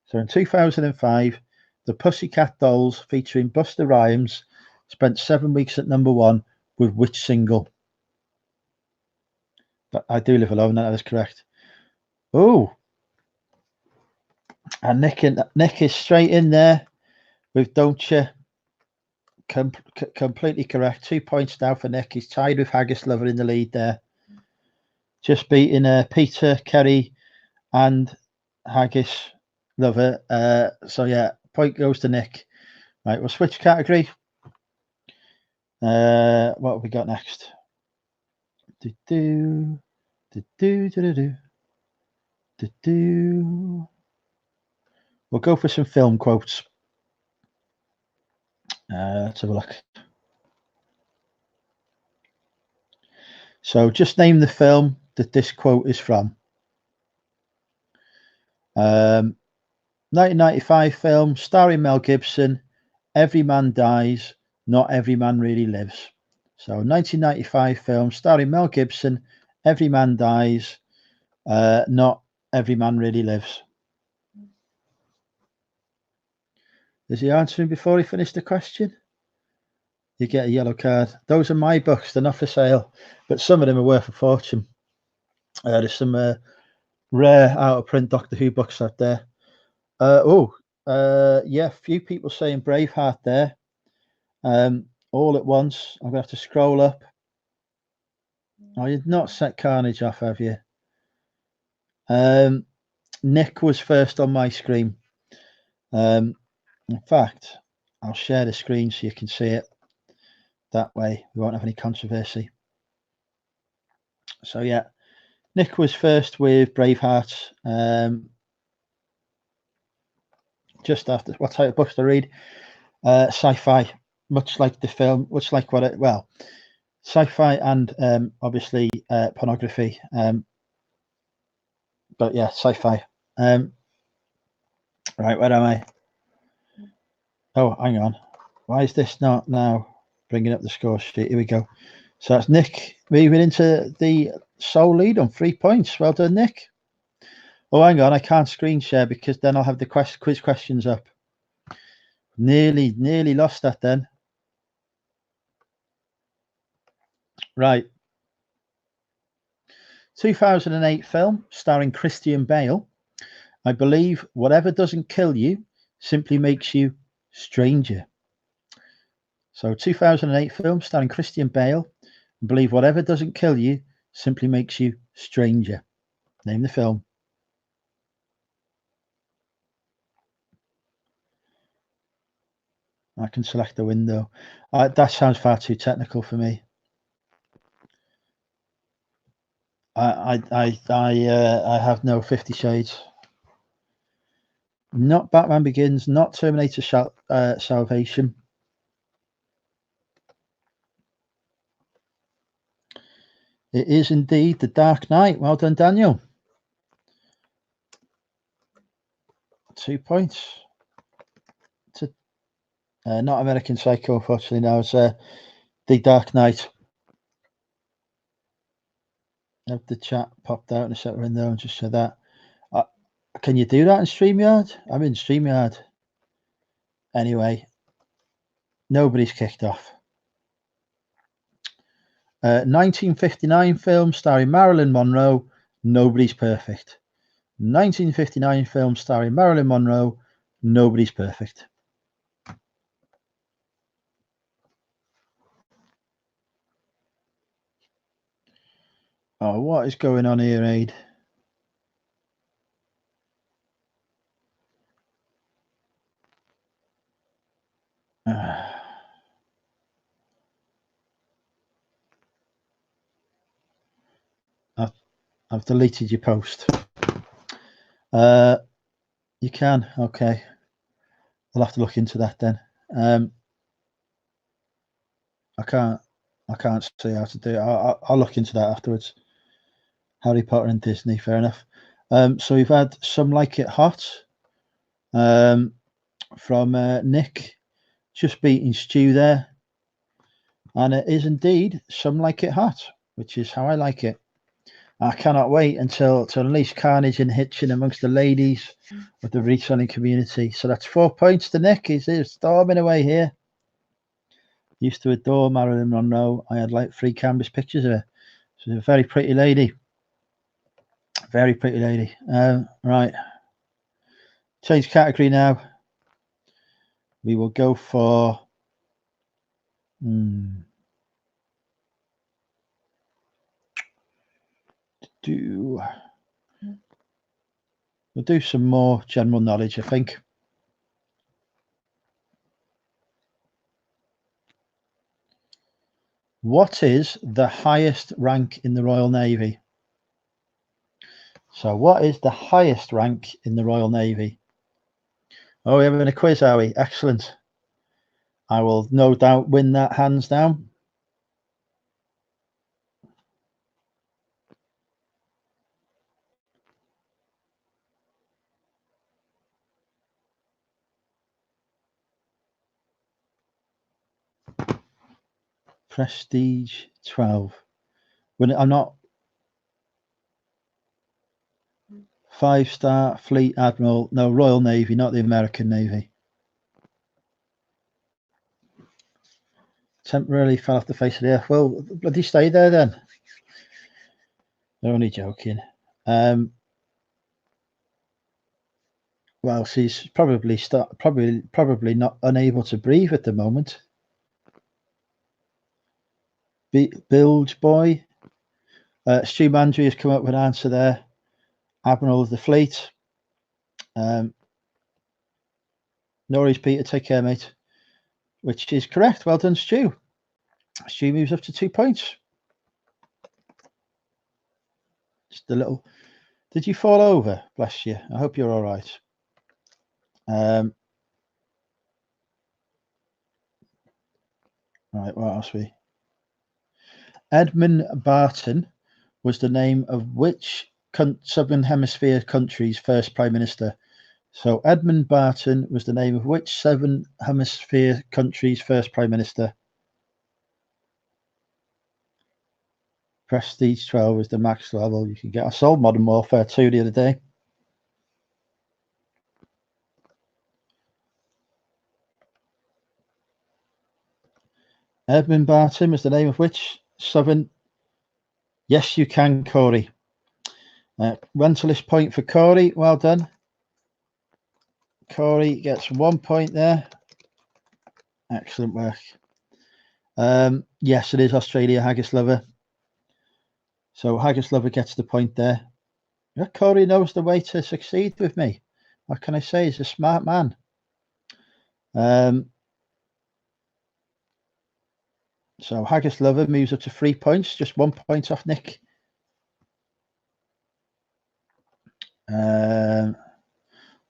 Speaker 1: So in 2005, the Pussycat Dolls, featuring Busta Rhymes, spent 7 weeks at #1 with which single? But I Do Live Alone, that is correct. Oh, and Nick is straight in there with Don't You. Completely correct. 2 points now for Nick. He's tied with Haggis Lover in the lead there. Just beating Peter, Kerry, and Haggis Lover. So yeah, point goes to Nick. Right, we'll switch category. What have we got next? We'll go for some film quotes. Let's have a look. So just name the film that this quote is from. 1995 film starring Mel Gibson. Every man dies, not every man really lives. So 1995 film starring Mel Gibson. Every man dies, not every man really lives. Is he answering before he finished the question? You get a yellow card. Those are my books. They're not for sale, but some of them are worth a fortune. There's some rare out of print Doctor Who books out there. Yeah, few people saying Braveheart there. All at once. I'm gonna have to scroll up. Oh, you've not set Carnage off, have you? Nick was first on my screen. In fact, I'll share the screen so you can see it. That way we won't have any controversy. So yeah, Nick was first with Braveheart. Just after, what type of books to read? Sci-fi, much like the film, much like what it, well, sci-fi and obviously pornography. But yeah, sci-fi. Right, where am I? Oh, hang on. Why is this not now bringing up the score sheet? Here we go. So that's Nick moving into the sole lead on 3 points. Well done, Nick. Oh, hang on. I can't screen share because then I'll have the quiz questions up. Nearly lost that then. Right. 2008 film starring Christian Bale. I believe whatever doesn't kill you simply makes you stranger. So 2008 film starring Christian Bale. I believe whatever doesn't kill you simply makes you stranger. Name the film. I can select the window. That sounds far too technical for me. I have no 50 Shades. Not Batman Begins. Not Terminator Salvation. It is indeed The Dark Knight. Well done, Daniel. 2 points. Not American Psycho, unfortunately. Now it's The Dark Knight. Have the chat popped out in a separate window and just said that. Can you do that in StreamYard? I'm in StreamYard. Anyway, nobody's kicked off. 1959 film starring Marilyn Monroe. Nobody's perfect. 1959 film starring Marilyn Monroe. Nobody's perfect. Oh, what is going on here, Aid? I've deleted your post. You can, okay. I'll have to look into that then. I can't see how to do it. I'll look into that afterwards. Harry Potter and Disney, fair enough. So we've had Some Like It Hot from Nick, just beating Stu there. And it is indeed Some Like It Hot, which is how I like it. I cannot wait until to unleash carnage and hitching amongst the ladies of the reselling community. So that's 4 points to Nick. He's storming away here. Used to adore Marilyn Monroe. I had like 3 canvas pictures of her. She's a very pretty lady. Very pretty lady. Right. Change category now. We will go for we'll do some more general knowledge, I think. What is the highest rank in the Royal Navy? So what is the highest rank in the Royal Navy? Oh, we're having a quiz, are we? Excellent. I will no doubt win that hands down. Prestige 12. When I'm not 5-star Fleet Admiral, no, Royal Navy, not the American Navy. Temporarily fell off the face of the earth. Well, bloody stay there then. They're only joking. Well, she's probably not unable to breathe at the moment. Bilge Boy. Stu Mandry has come up with an answer there. Admiral of the Fleet. Norris Peter, take care, mate. Which is correct. Well done, Stu. Stu moves up to 2 points. Just a little. Did you fall over? Bless you. I hope you're all right. Right, what else we? Edmund Barton was the name of which Southern Hemisphere country's first Prime Minister? So Edmund Barton was the name of which Southern Hemisphere country's first Prime Minister? Prestige 12 is the max level you can get. I sold Modern Warfare 2 the other day. Edmund Barton was the name of which Southern... Yes, you can, Corey. Rentalist point for Corey. Well done. Corey gets 1 point there. Excellent work. Yes, it is Australia, Haggis Lover. So Haggis Lover gets the point there. Yeah, Corey knows the way to succeed with me. What can I say? He's a smart man. So Haggis Lover moves up to 3 points, just 1 point off Nick.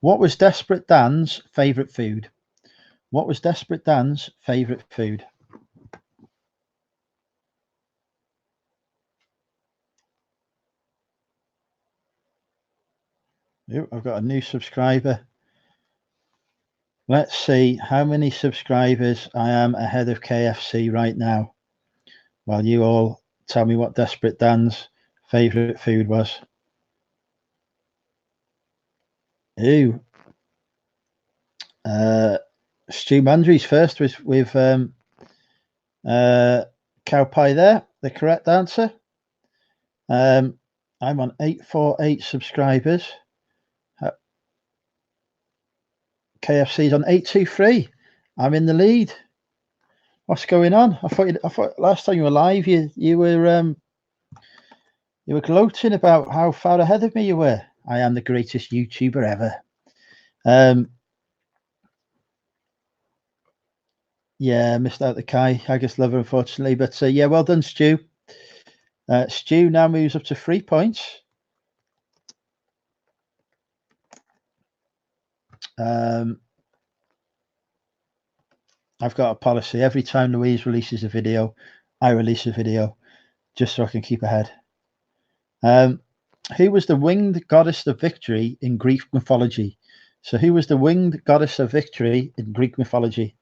Speaker 1: What was Desperate Dan's favourite food? What was Desperate Dan's favourite food? Ooh, I've got a new subscriber. Let's see how many subscribers I am ahead of KFC right now, while you all tell me what Desperate Dan's favourite food was. Ooh. Stu Mandry's first with cow pie there, the correct answer. I'm on 848 subscribers. KFC's on 823. I'm in the lead. What's going on? I thought last time you were live, you were gloating about how far ahead of me you were. I am the greatest YouTuber ever. Yeah, missed out the Kai Haggis Lover, unfortunately. But yeah, well done, Stu. Stu now moves up to 3 points. I've got a policy. Every time Louise releases a video, I release a video just so I can keep ahead. Who was the winged goddess of victory in Greek mythology? So who was the winged goddess of victory in Greek mythology?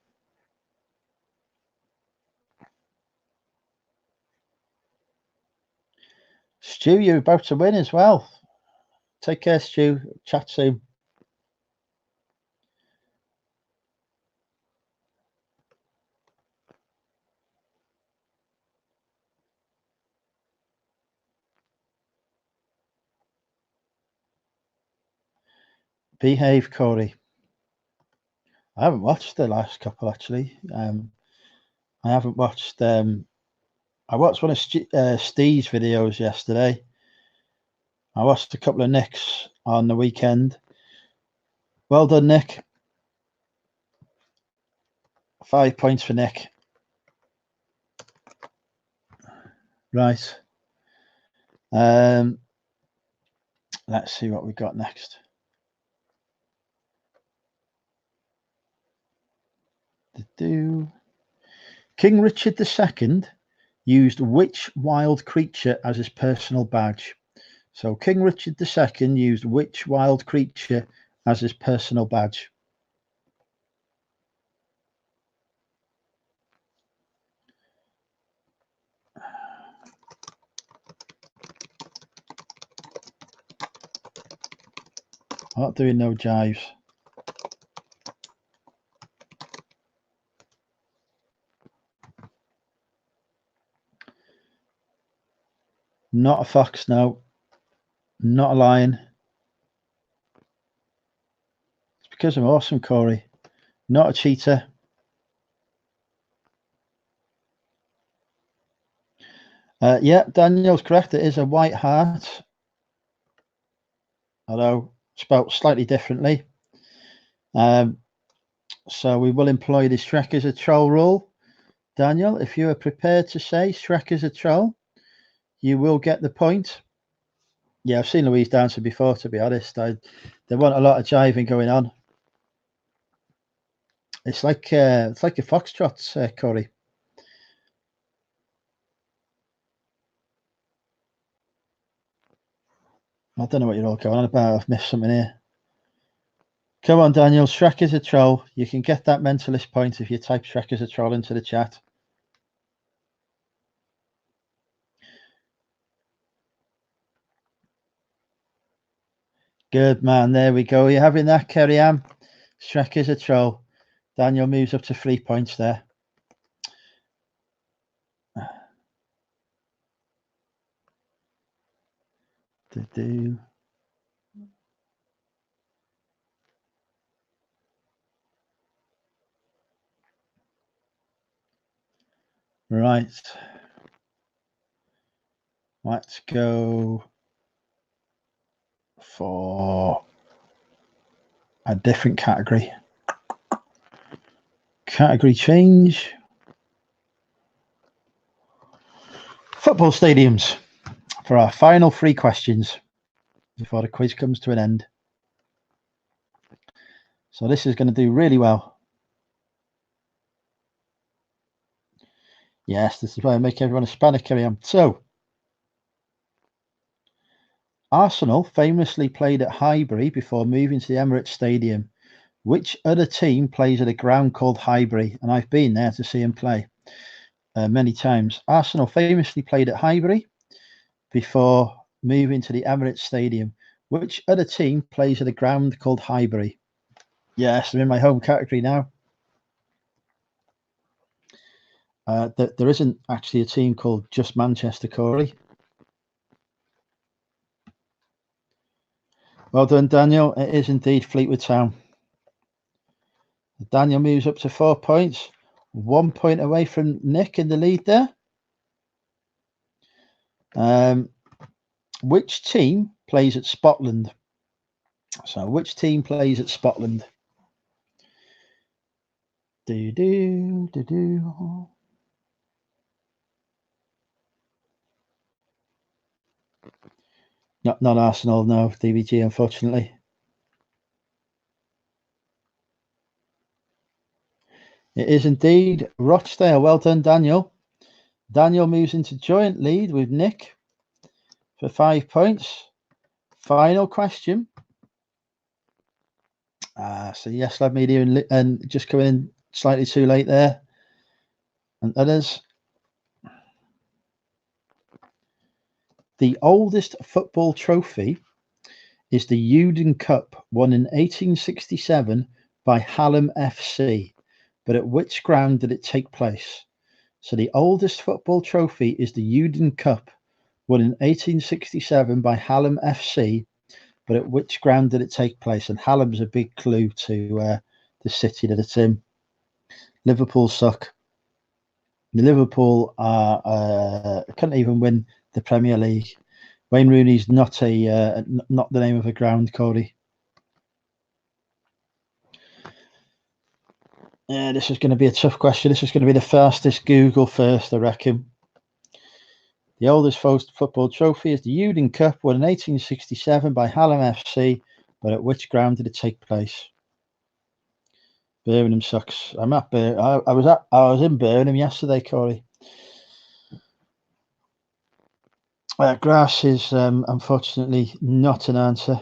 Speaker 1: Stu, you're about to win as well. Take care, Stu. Chat soon. Behave, Corey. I haven't watched the last couple, actually. I haven't watched... I watched one of Steve's videos yesterday. I watched a couple of Nick's on the weekend. Well done, Nick. 5 points for Nick. Right. Let's see what we've got next. King Richard II used which wild creature as his personal badge? So King Richard II used which wild creature as his personal badge? Not doing no jives. Not a fox, no. Not a lion. It's because I'm awesome, Corey. Not a cheetah. Yeah, Daniel's correct. It is a white hart. Although spelt slightly differently. So we will employ the Shrek is a troll rule. Daniel, if you are prepared to say Shrek is a troll, you will get the point. Yeah, I've seen Louise dancer before, to be honest. There wasn't a lot of jiving going on. It's like a foxtrot, Corey. I don't know what you're all going on about. I've missed something here. Come on, Daniel. Shrek is a troll. You can get that mentalist point if you type Shrek is a troll into the chat. Good man. There we go. You're having that, Kerry Ann. Shrek is a troll. Daniel moves up to 3 points there. Right. Let's go for a different category. Category change. Football stadiums for our final 3 questions before the quiz comes to an end. So this is going to do really well. Yes, this is why I make everyone a spanner, carry on. So, Arsenal famously played at Highbury before moving to the Emirates Stadium. Which other team plays at a ground called Highbury? And I've been there to see them play many times. Arsenal famously played at Highbury before moving to the Emirates Stadium. Which other team plays at a ground called Highbury? Yes, I'm in my home category now. There isn't actually a team called just Manchester, Corey. Well done, Daniel. It is indeed Fleetwood Town. Daniel moves up to 4 points. 1 point away from Nick in the lead there. Which team plays at Spotland? So, which team plays at Spotland? Not Arsenal, no. DVG, unfortunately. It is indeed Rochdale. Well done, Daniel. Daniel moves into joint lead with Nick for 5 points. Final question. So yes, Lab Media and just coming in slightly too late there. And others. The oldest football trophy is the Uden Cup, won in 1867 by Hallam FC. But at which ground did it take place? So the oldest football trophy is the Uden Cup, won in 1867 by Hallam FC. But at which ground did it take place? And Hallam's a big clue to the city that it's in. Liverpool suck. Liverpool couldn't even win the Premier League. Wayne Rooney's not the name of a ground, Cody. Yeah, this is going to be a tough question. This is going to be the fastest Google first, I reckon. The oldest football trophy is the Uden Cup, won in 1867 by Hallam FC. But at which ground did it take place? Birmingham sucks. I'm at I was in Birmingham yesterday, Corey. Grass is unfortunately not an answer.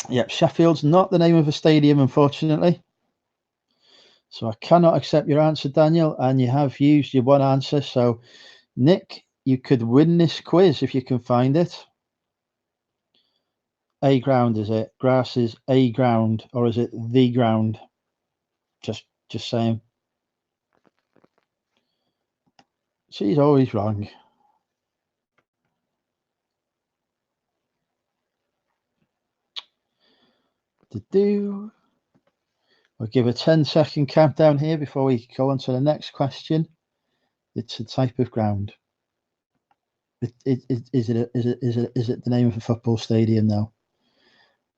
Speaker 1: Yep, Sheffield's not the name of a stadium, unfortunately. So I cannot accept your answer, Daniel, and you have used your one answer. So, Nick, you could win this quiz if you can find it. A ground, is it? Grass is a ground, or is it the ground? Just saying. She's always wrong. We'll give a 10-second countdown here before we go on to the next question. It's a type of ground. Is it the name of a football stadium now?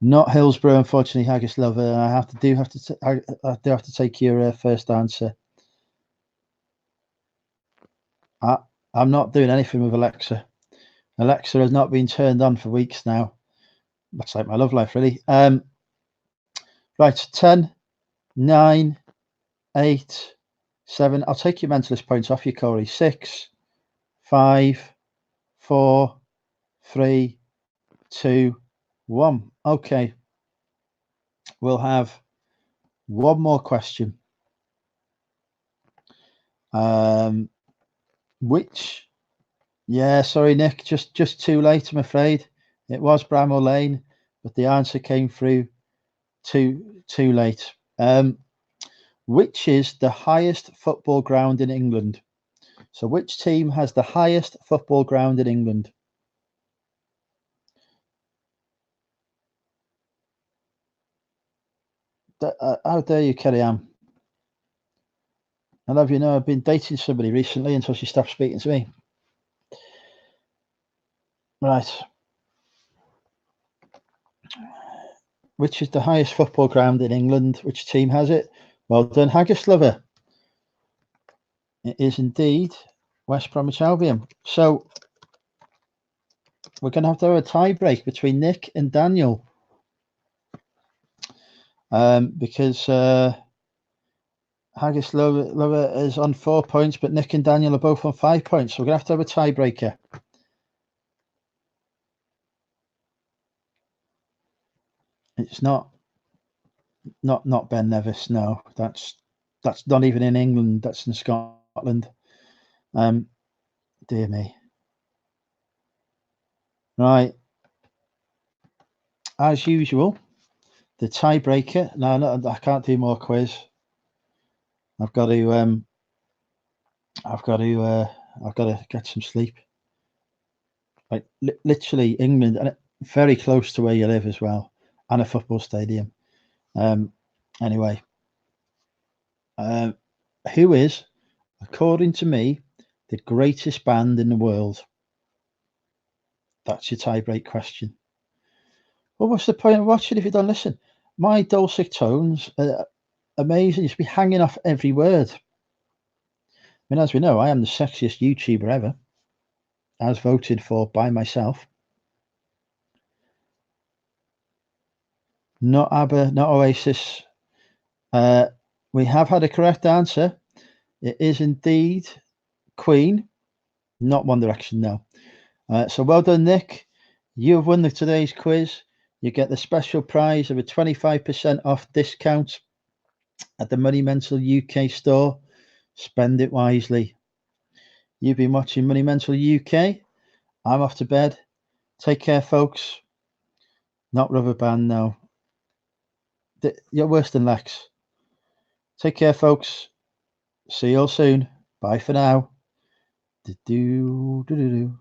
Speaker 1: Not Hillsborough, unfortunately, Haggis lover. I do have to take your first answer. I'm not doing anything with Alexa. Alexa has not been turned on for weeks now. That's like my love life, really. Right, 10, 9, 8, 7. I'll take your mentalist points off you, Corey. 6, 5, 4, 3, 2, 1. Okay. We'll have one more question. Yeah, sorry, Nick, just too late, I'm afraid. It was Bramall Lane, but the answer came through too late. Which is the highest football ground in England? So which team has the highest football ground in England? How dare you, Kerry Ann? I love you know I've been dating somebody recently until she stopped speaking to me. Right. Which is the highest football ground in England? Which team has it? Well done, Haggis lover. It is indeed West Bromwich Albion. So we're going to have a tie break between Nick and Daniel. Because Haggis lover is on 4 points, but Nick and Daniel are both on 5 points. So we're going to have a tiebreaker. It's not Ben Nevis. No, that's not even in England. That's in Scotland. Dear me. Right. As usual, the tiebreaker. No, I can't do more quiz. I've got to get some sleep. Like literally England, and very close to where you live as well, and a football stadium. Anyway, who is, according to me, the greatest band in the world? That's your tiebreak question. Well, what's the point of watching if you don't listen? My dulcet tones are amazing. You should be hanging off every word. I mean, as we know, I am the sexiest YouTuber ever, as voted for by myself. Not ABBA, not Oasis. We have had a correct answer. It is indeed Queen, not One Direction, no. So well done, Nick. You have won today's quiz. You get the special prize of a 25% off discount at the Money Mental UK store. Spend it wisely. You've been watching Money Mental UK. I'm off to bed. Take care, folks. Not Rubber Band, no. You're worse than Lex. Take care, folks. See you all soon. Bye for now. Do do do do do.